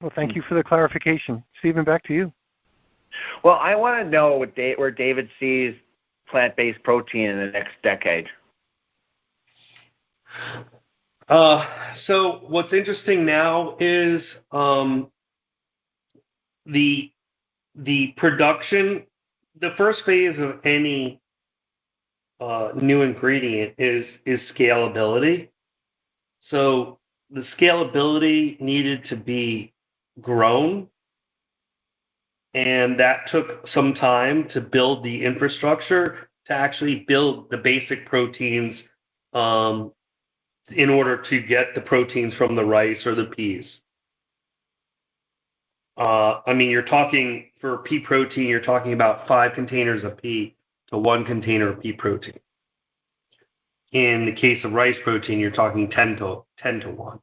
Well, thank you for the clarification. Stephen, back to you. Well, I want to know where David sees plant-based protein in the next decade. So what's interesting now is the production. The first phase of any new ingredient is scalability. So the scalability needed to be grown, and that took some time to build the infrastructure to actually build the basic proteins in order to get the proteins from the rice or the peas. You're talking, for pea protein, you're talking about 5 containers of pea to 1 container of pea protein. In the case of rice protein, you're talking 10 to 1.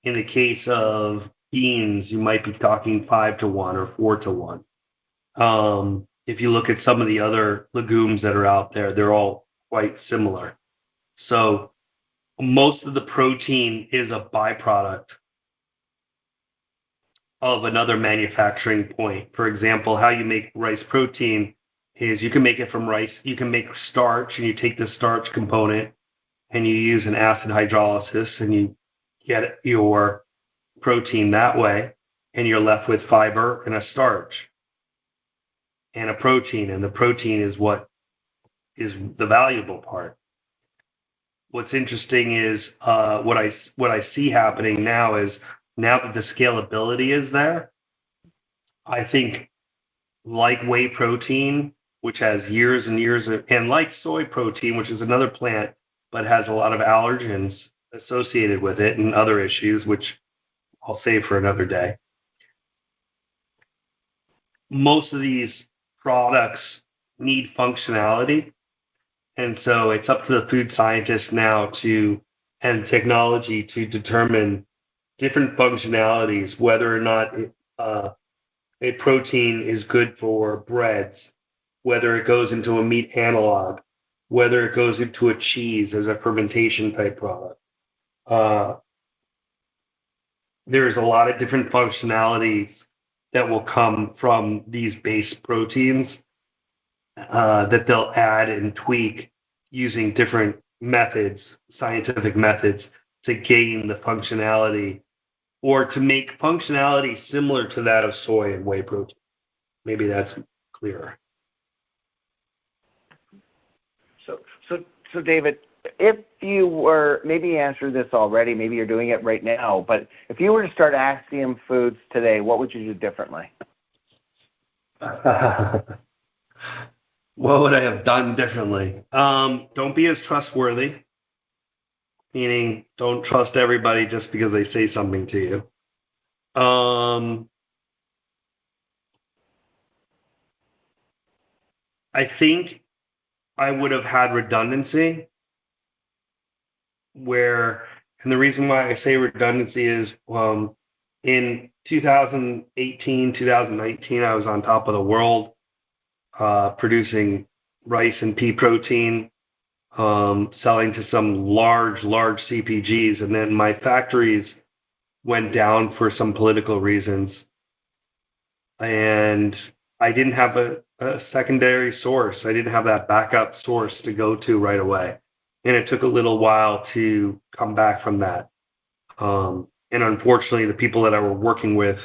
In the case of beans, you might be talking 5 to 1 or 4 to 1. If you look at some of the other legumes that are out there, they're all quite similar. So most of the protein is a byproduct of another manufacturing point. For example, how you make rice protein is you can make it from rice. You can make starch, and you take the starch component and you use an acid hydrolysis, and you get your protein that way, and you're left with fiber and a starch and a protein, and the protein is what is the valuable part. What's interesting is what I see happening now is, now that the scalability is there, I think like whey protein, which has years and years of, and like soy protein, which is another plant, but has a lot of allergens associated with it and other issues, which I'll save for another day. Most of these products need functionality. And so it's up to the food scientists now and technology to determine different functionalities, whether or not a protein is good for breads, whether it goes into a meat analog, whether it goes into a cheese as a fermentation type product. There's a lot of different functionalities that will come from these base proteins that they'll add and tweak using different methods, scientific methods, to gain the functionality or to make functionality similar to that of soy and whey protein. Maybe that's clearer. So David, if you were, maybe you answered this already, maybe you're doing it right now, but if you were to start Axiom Foods today, what would you do differently? What would I have done differently? Don't be as trustworthy, meaning don't trust everybody just because they say something to you. I think I would have had redundancy and the reason why I say redundancy is in 2018, 2019, I was on top of the world producing rice and pea protein, selling to some large CPGs, and then my factories went down for some political reasons, and I didn't have a secondary source. I didn't have that backup source to go to right away. And it took a little while to come back from that. And unfortunately, the people that I were working with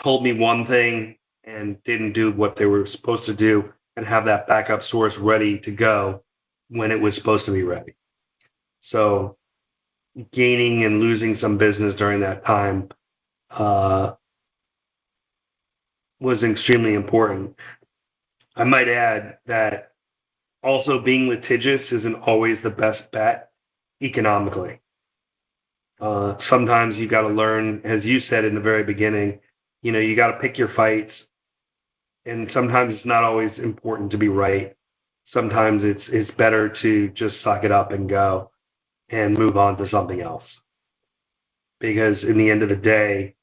told me one thing and didn't do what they were supposed to do and have that backup source ready to go when it was supposed to be ready. So gaining and losing some business during that time was extremely important. I might add that also being litigious isn't always the best bet economically. Sometimes you got to learn, as you said in the very beginning, you got to pick your fights. And sometimes it's not always important to be right. Sometimes it's better to just suck it up and go and move on to something else. Because in the end of the day,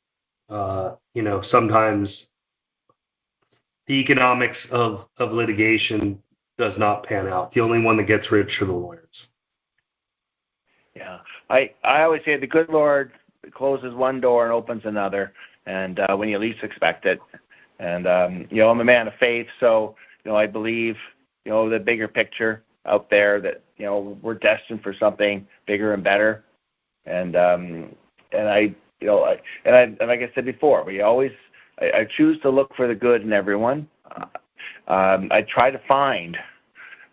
sometimes the economics of litigation does not pan out. The only one that gets rich are the lawyers. Yeah. I always say the good Lord closes one door and opens another, and when you least expect it. And, I'm a man of faith, so, I believe, the bigger picture out there that, we're destined for something bigger and better. And like I said before, I choose to look for the good in everyone. I try to find,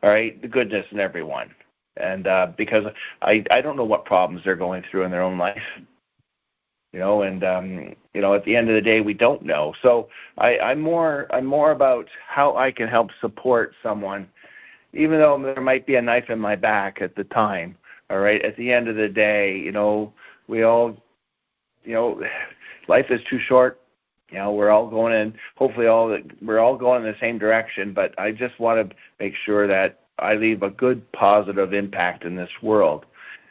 the goodness in everyone. And because I don't know what problems they're going through in their own life. At the end of the day, we don't know. So I'm more about how I can help support someone, even though there might be a knife in my back at the time. All right. At the end of the day, we all, life is too short. We're all going in. Hopefully, we're all going in the same direction. But I just want to make sure that I leave a good, positive impact in this world.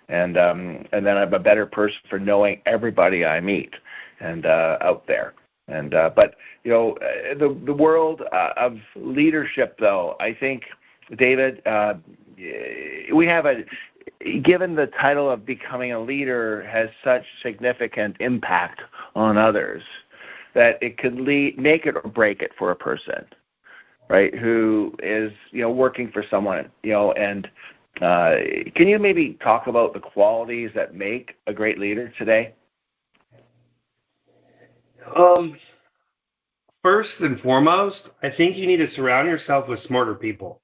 And then I'm a better person for knowing everybody I meet and out there. And but the world of leadership, though, I think, David, we have given the title of becoming a leader has such significant impact on others that it could make it or break it for a person, right? Who is working for someone, and. Can you maybe talk about the qualities that make a great leader today? First and foremost, I think you need to surround yourself with smarter people.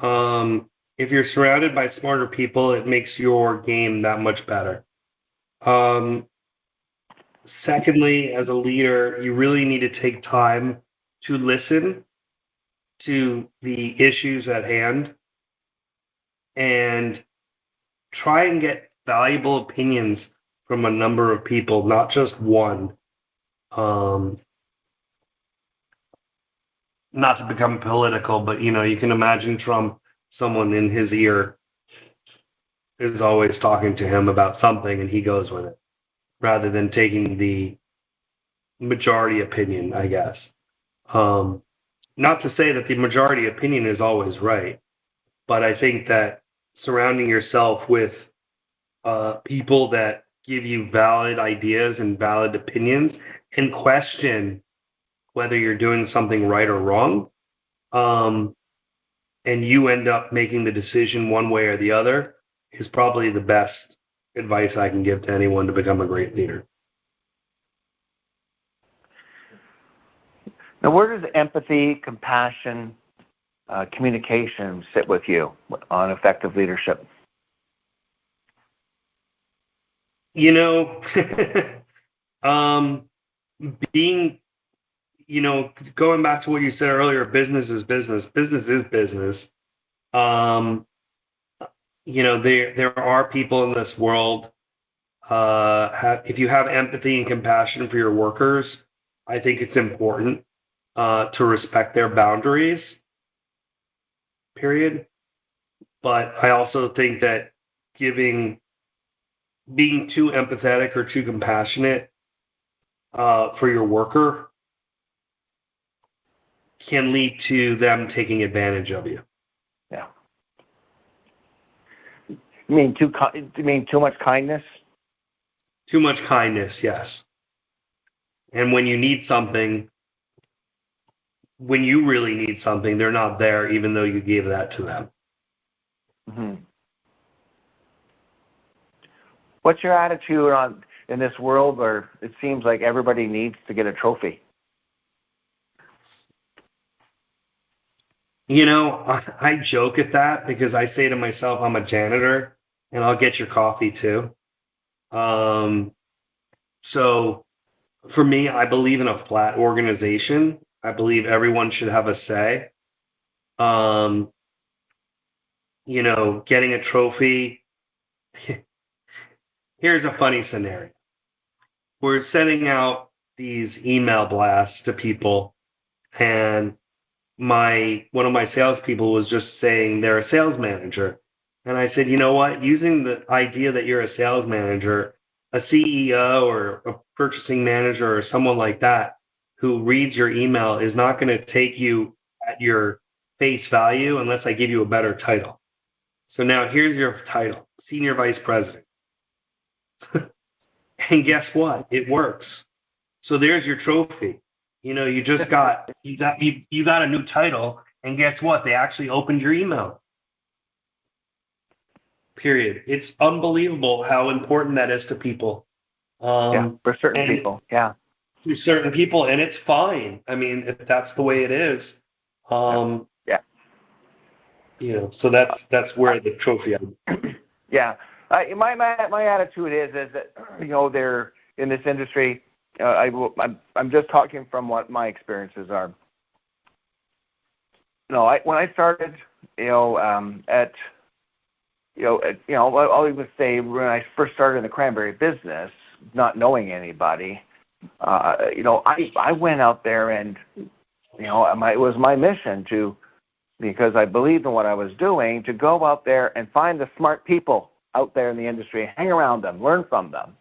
If you're surrounded by smarter people, it makes your game that much better. Secondly, as a leader, you really need to take time to listen to the issues at hand and try and get valuable opinions from a number of people, not just one. Not to become political, but you can imagine Trump, someone in his ear is always talking to him about something and he goes with it, rather than taking the majority opinion, I guess. Not to say that the majority opinion is always right, but I think that surrounding yourself with people that give you valid ideas and valid opinions and question whether you're doing something right or wrong, and you end up making the decision one way or the other, is probably the best advice I can give to anyone to become a great leader. Now, where does empathy, compassion, communication sit with you on effective leadership? You know, being, you know, going back to what you said earlier, business is business. Business is business. You know, there are people in this world, if you have empathy and compassion for your workers, I think it's important to respect their boundaries, period. But I also think that being too empathetic or too compassionate for your worker can lead to them taking advantage of you. Yeah. You mean too much kindness? Too much kindness, yes. And when you need something, when you really need something, they're not there, even though you gave that to them. Mm-hmm. What's your attitude in this world where it seems like everybody needs to get a trophy? You know, I joke at that because I say to myself, I'm a janitor, and I'll get your coffee too. So for me, I believe in a flat organization. I believe everyone should have a say. You know, getting a trophy. Here's a funny scenario. We're sending out these email blasts to people, and one of my salespeople was just saying they're a sales manager. And I said, you know what? Using the idea that you're a sales manager, a CEO or a purchasing manager or someone like that who reads your email is not going to take you at your face value unless I give you a better title. So now here's your title, Senior Vice President. And guess what? It works. So there's your trophy. You know, you just got you got a new title, and guess what? They actually opened your email. Period. It's unbelievable how important that is to people. For certain people. Yeah. To certain people, and it's fine. I mean, if that's the way it is. Yeah. You know, so that's where the trophy is. Yeah. My attitude is that, you know, they're in this industry. I'm just talking from what my experiences are. You know, when I started, I'll even say when I first started in the cranberry business, not knowing anybody, I went out there and, it was my mission because I believed in what I was doing, to go out there and find the smart people out there in the industry, hang around them, learn from them,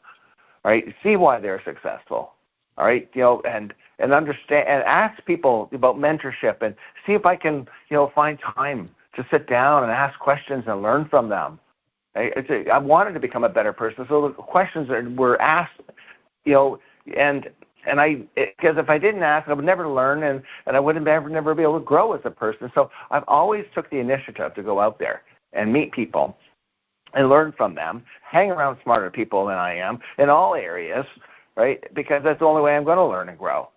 right? See why they're successful, all right? And understand and ask people about mentorship and see if I can, find time to sit down and ask questions and learn from them. I wanted to become a better person, so the questions that were asked, because if I didn't ask, I would never learn, and I would never be able to grow as a person. So I've always took the initiative to go out there and meet people and learn from them, hang around smarter people than I am in all areas, right? Because that's the only way I'm going to learn and grow.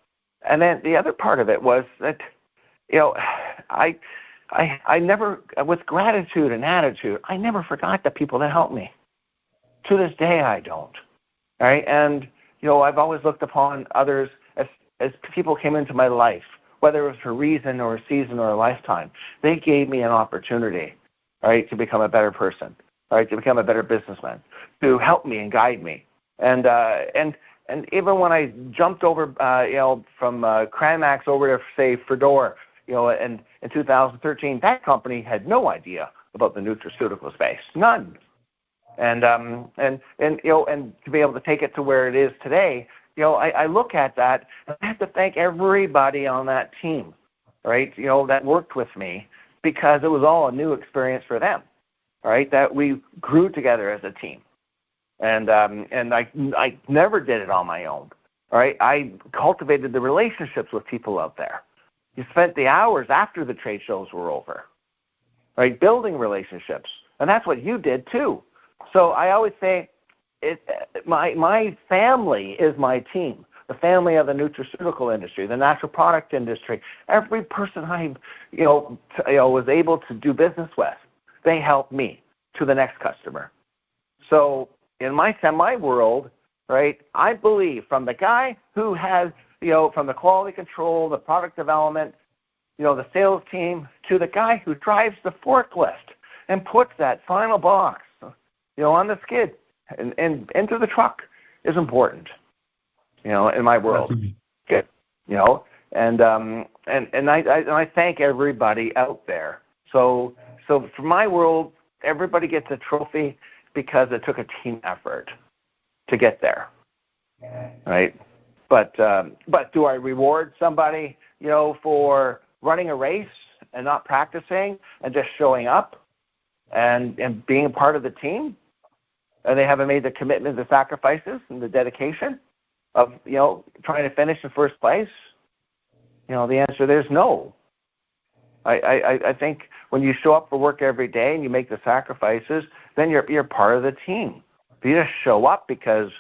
And then the other part of it was that, I never, with gratitude and attitude, I never forgot the people that helped me. To this day, I don't. All right? And, I've always looked upon others as people came into my life, whether it was for a reason or a season or a lifetime. They gave me an opportunity, all right, to become a better person, all right, to become a better businessman, to help me and guide me. And even when I jumped over, from Cranmax over to, say, Fedora, in 2013, that company had no idea about the nutraceutical space, none. And to be able to take it to where it is today, I look at that, and I have to thank everybody on that team, right, that worked with me, because it was all a new experience for them, right, that we grew together as a team. And I never did it on my own, right? I cultivated the relationships with people out there. You spent the hours after the trade shows were over, right, building relationships. And that's what you did too. So I always say my family is my team, the family of the nutraceutical industry, the natural product industry. Every person I was able to do business with, they helped me to the next customer. So in my world, right, I believe from the guy who has, from the quality control, the product development, the sales team, to the guy who drives the forklift and puts that final box, on the skid and into the truck is important, in my world. Good, and I thank everybody out there. So for my world, everybody gets a trophy because it took a team effort to get there, right? But do I reward somebody, for running a race and not practicing and just showing up and being a part of the team, and they haven't made the commitment, the sacrifices, and the dedication of, trying to finish in first place? The answer there is no. I think when you show up for work every day and you make the sacrifices, then you're part of the team. If you just show up because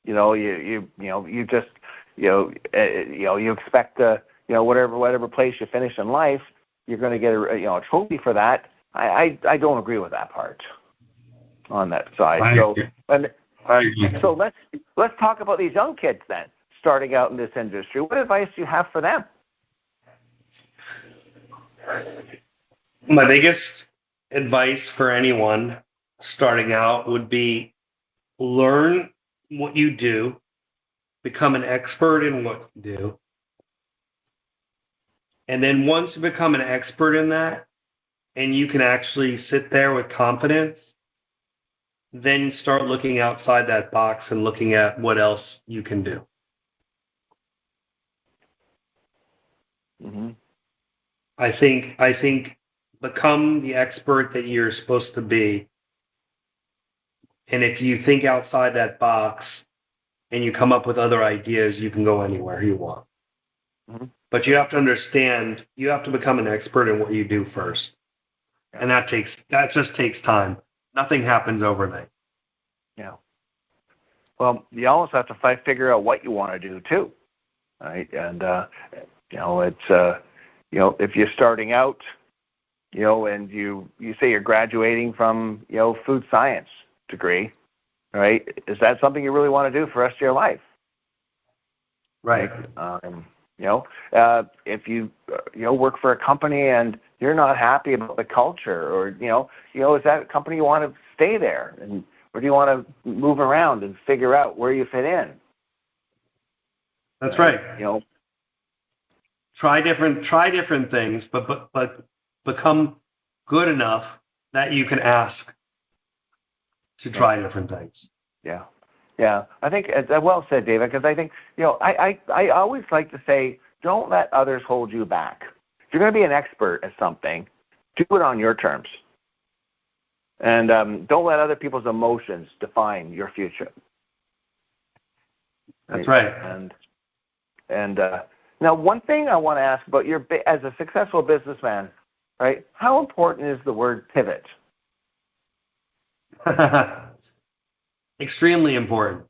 you expect whatever place you finish in life, you're going to get a trophy for that. I don't agree with that part on that side. So let's talk about these young kids then, starting out in this industry. What advice do you have for them? My biggest advice for anyone starting out would be learn what you do, become an expert in what you do, and then once you become an expert in that and you can actually sit there with confidence, then start looking outside that box and looking at what else you can do. Mm-hmm. I think become the expert that you're supposed to be. And if you think outside that box and you come up with other ideas, you can go anywhere you want. Mm-hmm. But you have to understand, you have to become an expert in what you do first. And that just takes time. Nothing happens overnight. Yeah. Well, you also have to figure out what you want to do too, right? And it's if you're starting out, and you say you're graduating from food science degree, right? Is that something you really want to do for the rest of your life? Right. If you work for a company and you're not happy about the culture, or is that a company you want to stay there, or do you want to move around and figure out where you fit in? That's right. Try different things, but become good enough that you can ask to try different things. Yeah. Yeah, I think well said, David, because I think, I always like to say, don't let others hold you back. If you're going to be an expert at something, do it on your terms. And don't let other people's emotions define your future. That's right. And now, one thing I want to ask about as a successful businessman, right? How important is the word pivot? Extremely important.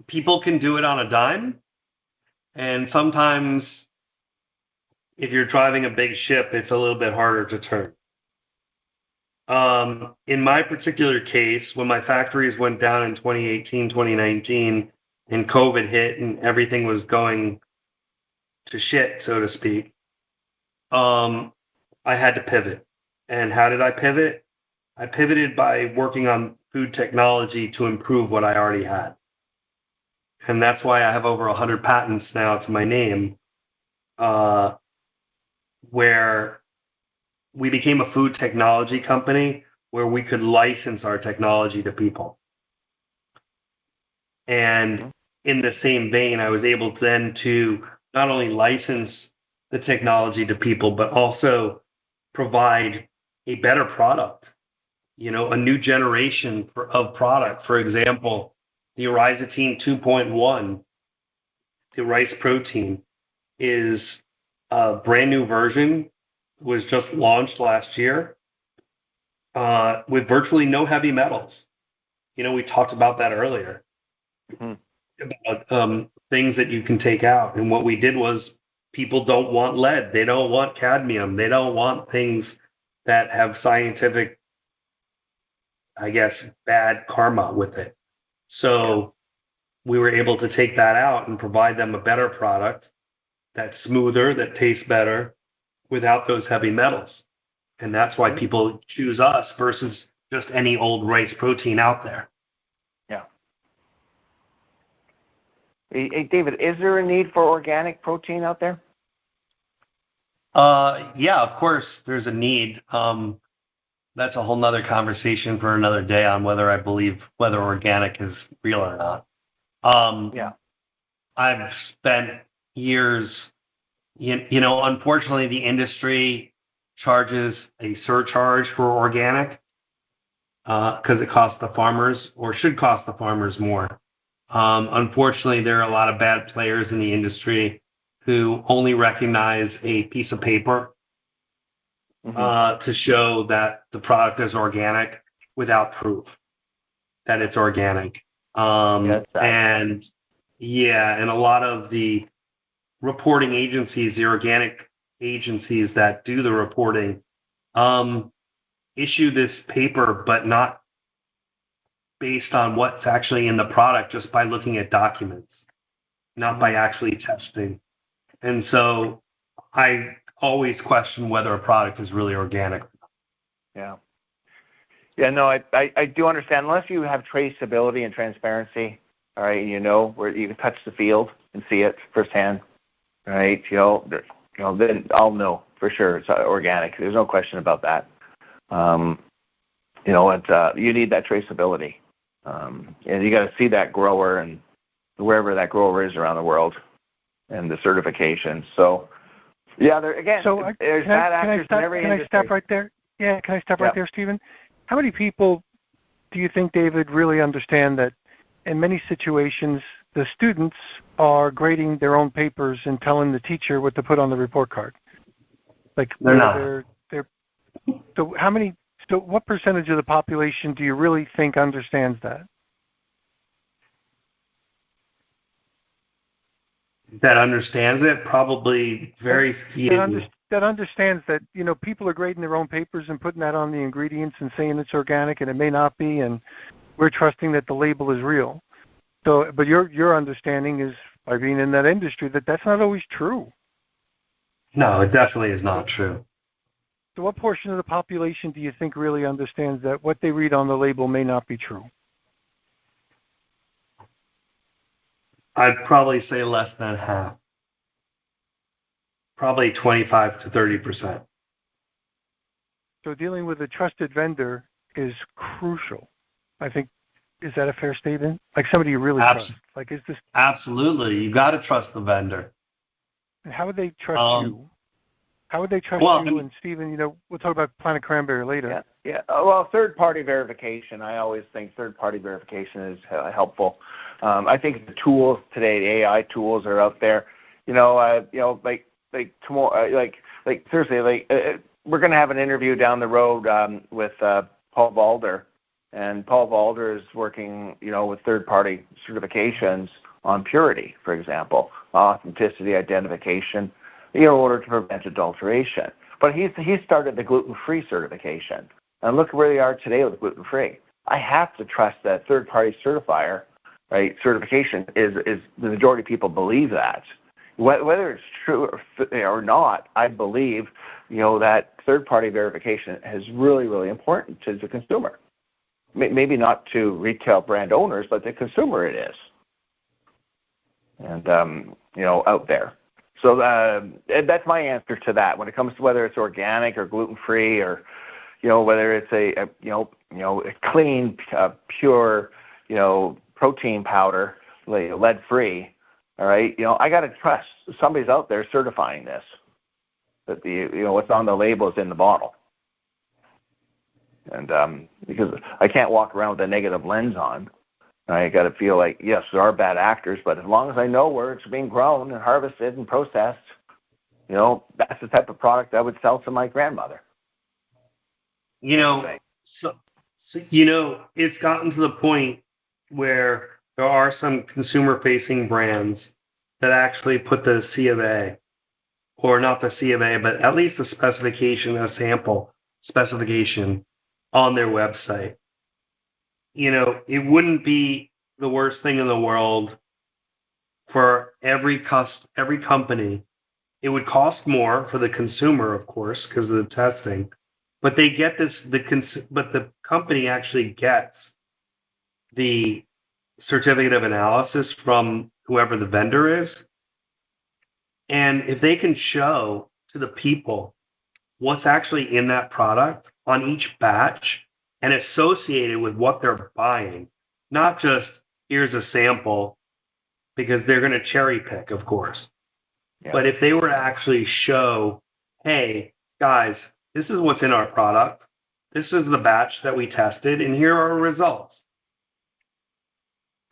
People can do it on a dime, and sometimes if you're driving a big ship, it's a little bit harder to turn. In my particular case, when my factories went down in 2018, 2019, and COVID hit and everything was going to shit, so to speak, I had to pivot. And how did I pivot? I pivoted by working on food technology to improve what I already had. And that's why I have over 100 patents now to my name, where we became a food technology company where we could license our technology to people. And in the same vein, I was able then to not only license the technology to people, but also provide a better product, a new generation of product. For example, the Orizatine 2.1, the rice protein, is a brand new version, was just launched last year with virtually no heavy metals. We talked about that earlier, about things that you can take out. And what we did was, people don't want lead. They don't want cadmium. They don't want things that have scientific, I guess, bad karma with it. So we were able to take that out and provide them a better product that's smoother, that tastes better, without those heavy metals. And that's why people choose us versus just any old rice protein out there. Yeah. Hey, David, is there a need for organic protein out there? Yeah, of course, there's a need. That's a whole nother conversation for another day on whether I believe whether organic is real or not. I've spent years, unfortunately, the industry charges a surcharge for organic because it costs the farmers, or should cost the farmers, more. Unfortunately, there are a lot of bad players in the industry who only recognize a piece of paper to show that the product is organic without proof that it's organic. And a lot of the reporting agencies, the organic agencies that do the reporting, issue this paper, but not based on what's actually in the product, just by looking at documents, not by actually testing. And so I always question whether a product is really organic. Yeah. Yeah, no, I do understand. Unless you have traceability and transparency, all right, where you can touch the field and see it firsthand, right? Then I'll know for sure it's organic. There's no question about that. You need that traceability, and you got to see that grower and wherever that grower is around the world, and the certification. So, yeah, there's bad actors in every industry. Can I stop right there? Yeah, can I stop right there, Stephen? How many people do you think, David, really understand that in many situations the students are grading their own papers and telling the teacher what to put on the report card? Like they're not. So how many? So what percentage of the population do you really think understands that? That understands it? Probably very few. That understands that, people are grading their own papers and putting that on the ingredients and saying it's organic, and it may not be, and we're trusting that the label is real. So, but your understanding is, by being in that industry, that that's not always true. No, it definitely is not true. So what portion of the population do you think really understands that what they read on the label may not be true? I'd probably say less than half. Probably 25 to 30%. So dealing with a trusted vendor is crucial. I think, is that a fair statement? Like somebody you really trust. Like, is this? Absolutely. You got to trust the vendor. And how would they trust you? How would they trust you? And Stephen, we'll talk about Planet Cranberry later. Yeah. Well, third-party verification. I always think third-party verification is helpful. I think the tools today, the AI tools are out there. Like tomorrow, seriously, we're going to have an interview down the road with Paul Valder, and Paul Valder is working, with third-party certifications on purity, for example, authenticity, identification, in order to prevent adulteration. But he started the gluten-free certification, and look where they are today with gluten-free. I have to trust that third-party certifier, right? Certification is the majority of people believe that. Whether it's true or not, I believe, that third-party verification is really, really important to the consumer. Maybe not to retail brand owners, but the consumer it is. And, out there. So that's my answer to that. When it comes to whether it's organic or gluten-free, or, whether it's a clean, pure, protein powder, lead-free, all right, I got to trust somebody's out there certifying this, that what's on the label is in the bottle. And because I can't walk around with a negative lens on, I got to feel like, yes, there are bad actors, but as long as I know where it's being grown and harvested and processed, that's the type of product I would sell to my grandmother. It's gotten to the point where there are some consumer-facing brands that actually put the C of A, or not the C of A, but at least a specification, a sample specification on their website. It wouldn't be the worst thing in the world for every company. It would cost more for the consumer, of course, because of the testing. But they get this. But the company actually gets the certificate of analysis from whoever the vendor is, and if they can show to the people what's actually in that product on each batch and associated with what they're buying, not just here's a sample, because they're going to cherry pick, of course. Yeah. But if they were to actually show, hey, guys, this is what's in our product, this is the batch that we tested, and here are our results.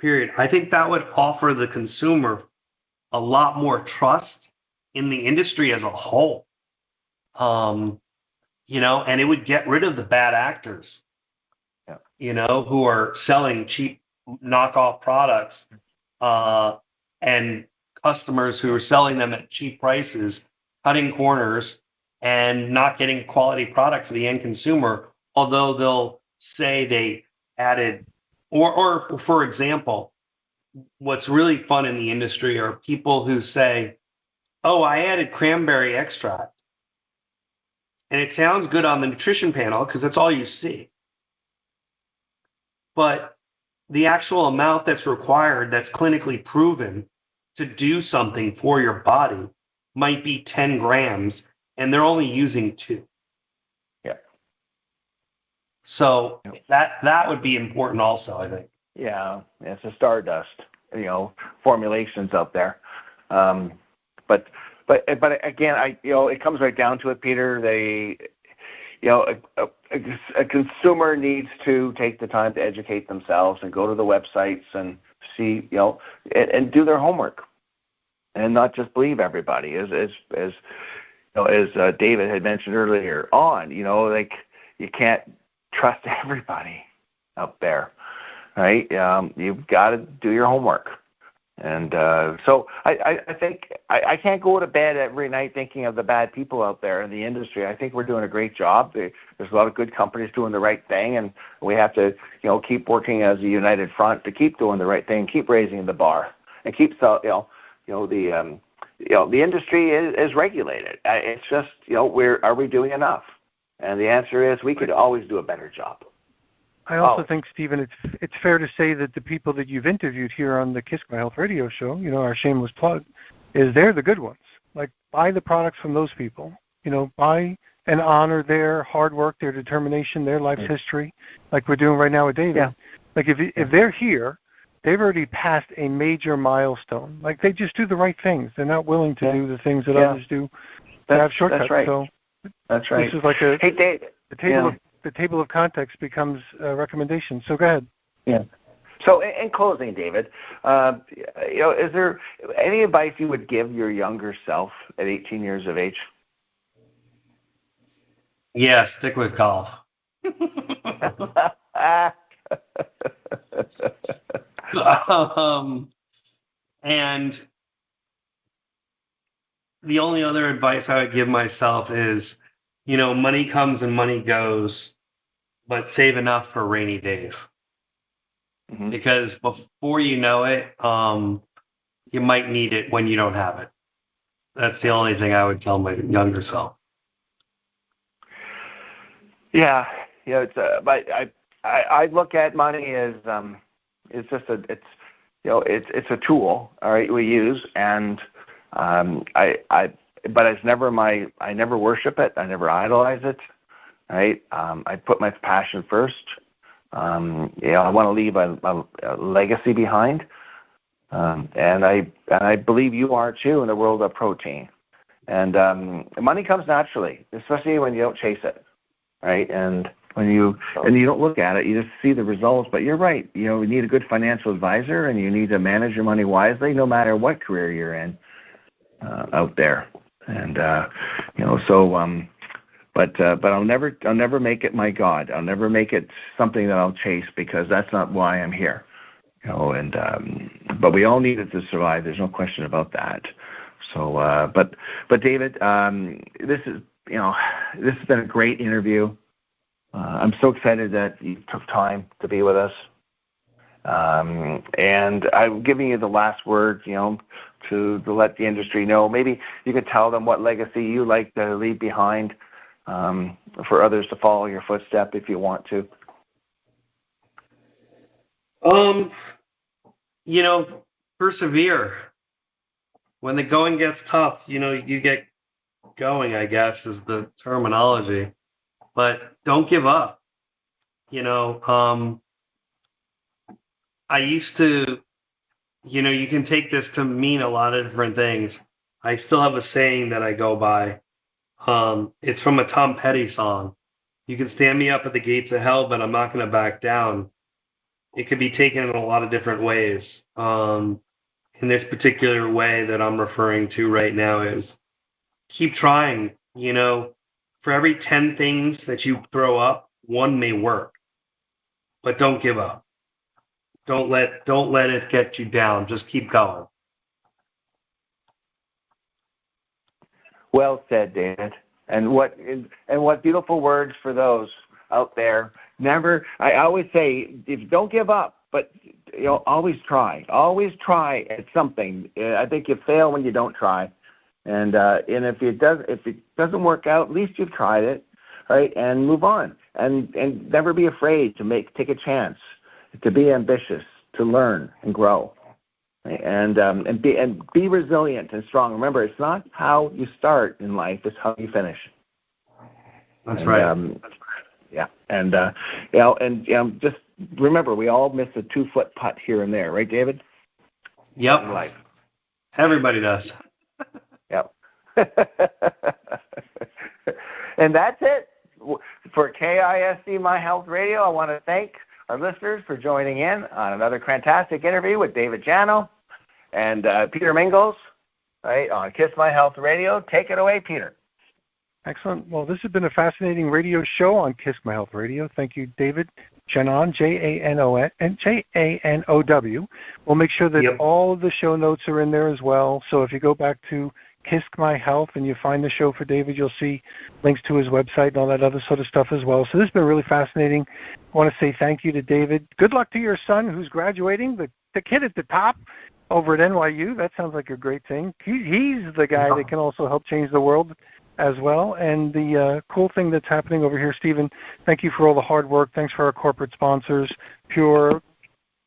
Period. I think that would offer the consumer a lot more trust in the industry as a whole. And it would get rid of the bad actors, who are selling cheap knockoff products, and customers who are selling them at cheap prices, cutting corners, and not getting quality product for the end consumer, although they'll say they added, or for example, what's really fun in the industry are people who say, oh, I added cranberry extract. And it sounds good on the nutrition panel because that's all you see. But the actual amount that's required, that's clinically proven to do something for your body, might be 10 grams, and they're only using 2. Yeah. So that would be important also, I think. Yeah, it's a stardust, formulations out there. But again, it comes right down to it, Peter. A consumer needs to take the time to educate themselves and go to the websites and see, and do their homework, and not just believe everybody. As David had mentioned earlier on, you can't trust everybody out there, right? You've got to do your homework. And so I think I can't go to bed every night thinking of the bad people out there in the industry. I think we're doing a great job. There's a lot of good companies doing the right thing, and we have to, keep working as a united front to keep doing the right thing, keep raising the bar, and keep the industry is regulated. It's just, are we doing enough? And the answer is we could always do a better job. I also think, Stephen, it's fair to say that the people that you've interviewed here on the KISC My Health Radio show, our shameless plug, is they're the good ones. Like, buy the products from those people. Buy and honor their hard work, their determination, their life's history, like we're doing right now with David. Yeah. Like, if they're here, they've already passed a major milestone. Like, they just do the right things. They're not willing to do the things that others do that have shortcuts. That's right. So that's right. This is like hey, David. The table of context becomes a recommendation. So go ahead. Yeah. So in closing, David, is there any advice you would give your younger self at 18 years of age? Yeah, stick with golf. And the only other advice I would give myself is, money comes and money goes, but save enough for rainy days. Mm-hmm. Because before you know it, you might need it when you don't have it. That's the only thing I would tell my younger self. Yeah, it's but I look at money as it's just it's a tool, all right, we use, and but it's never I never worship it. I never idolize it. Right? I put my passion first. I want to leave a legacy behind, and I believe you are too in the world of protein. And money comes naturally, especially when you don't chase it, right? And when you don't look at it, you just see the results. But you're right. You need a good financial advisor, and you need to manage your money wisely, no matter what career you're in out there. And But I'll never make it my God. I'll never make it something that I'll chase, because that's not why I'm here. But we all need it to survive. There's no question about that. So, but David, this has been a great interview. I'm so excited that you took time to be with us. And I'm giving you the last word, to let the industry know. Maybe you could tell them what legacy you like to leave behind, for others to follow your footstep if you want to. Persevere. When the going gets tough, you get going, I guess, is the terminology. But don't give up. I used to, you can take this to mean a lot of different things. I still have a saying that I go by. It's from a Tom Petty song. You can stand me up at the gates of hell, but I'm not going to back down. It could be taken in a lot of different ways. In this particular way that I'm referring to right now is keep trying. For every 10 things that you throw up, one may work, but don't give up. Don't let it get you down. Just keep going. Well said, David. And what beautiful words for those out there. I always say, don't give up, but always try. Always try at something. I think you fail when you don't try. And if it doesn't work out, at least you've tried it, right? And move on. And never be afraid to take a chance, to be ambitious, to learn and grow. And be resilient and strong. Remember, it's not how you start in life; it's how you finish. That's right. Yeah, and just remember, we all miss a 2-foot putt here and there, right, David? Yep. In life. Everybody does. Yep. And that's it for KISC My Health Radio. I want to thank our listeners for joining in on another fantastic interview with David Janow and Peter Mingils, right, on KISC My Health Radio. Take it away, Peter. Excellent. Well, this has been a fascinating radio show on KISC My Health Radio. Thank you, David Janow, Janow, and Janow. We'll make sure that all of the show notes are in there as well. So if you go back to KISC My Health and you find the show for David, you'll see links to his website and all that other sort of stuff as well. So this has been really fascinating. I want to say thank you to David. Good luck to your son who's graduating, the kid at the top over at NYU. That sounds like a great thing. He's the guy that can also help change the world as well. And the cool thing that's happening over here, Stephen, thank you for all the hard work. Thanks for our corporate sponsors, Pure,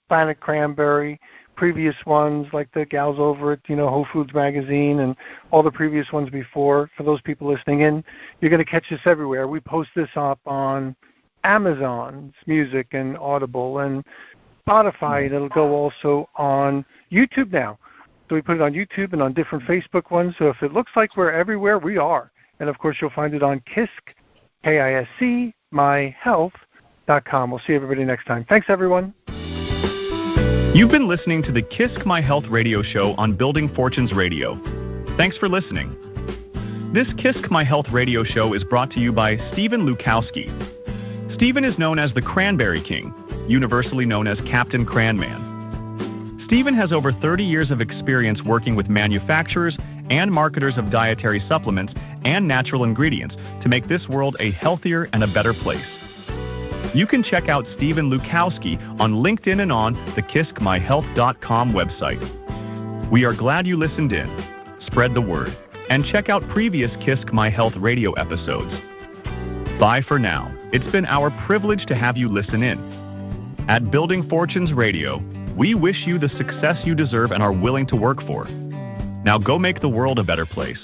Planet Cranberry, previous ones like the gals over at Whole Foods Magazine and all the previous ones before. For those people listening in, you're going to catch this everywhere. We post this up on Amazon's Music and Audible and Spotify, and it'll go also on YouTube now. So we put it on YouTube and on different Facebook ones. So if it looks like we're everywhere, we are. And, of course, you'll find it on KISC, KISC, myhealth.com. We'll see everybody next time. Thanks, everyone. You've been listening to the KISC My Health Radio show on Building Fortunes Radio. Thanks for listening. This KISC My Health Radio show is brought to you by Stephen Lukawski. Stephen is known as the Cranberry King, universally known as Captain Cran Man. Stephen has over 30 years of experience working with manufacturers and marketers of dietary supplements and natural ingredients to make this world a healthier and a better place. You can check out Stephen Lukawski on LinkedIn and on the KISCMyHealth.com website. We are glad you listened in. Spread the word and check out previous KISC My Health Radio episodes. Bye for now. It's been our privilege to have you listen in. At Building Fortunes Radio, we wish you the success you deserve and are willing to work for. Now go make the world a better place.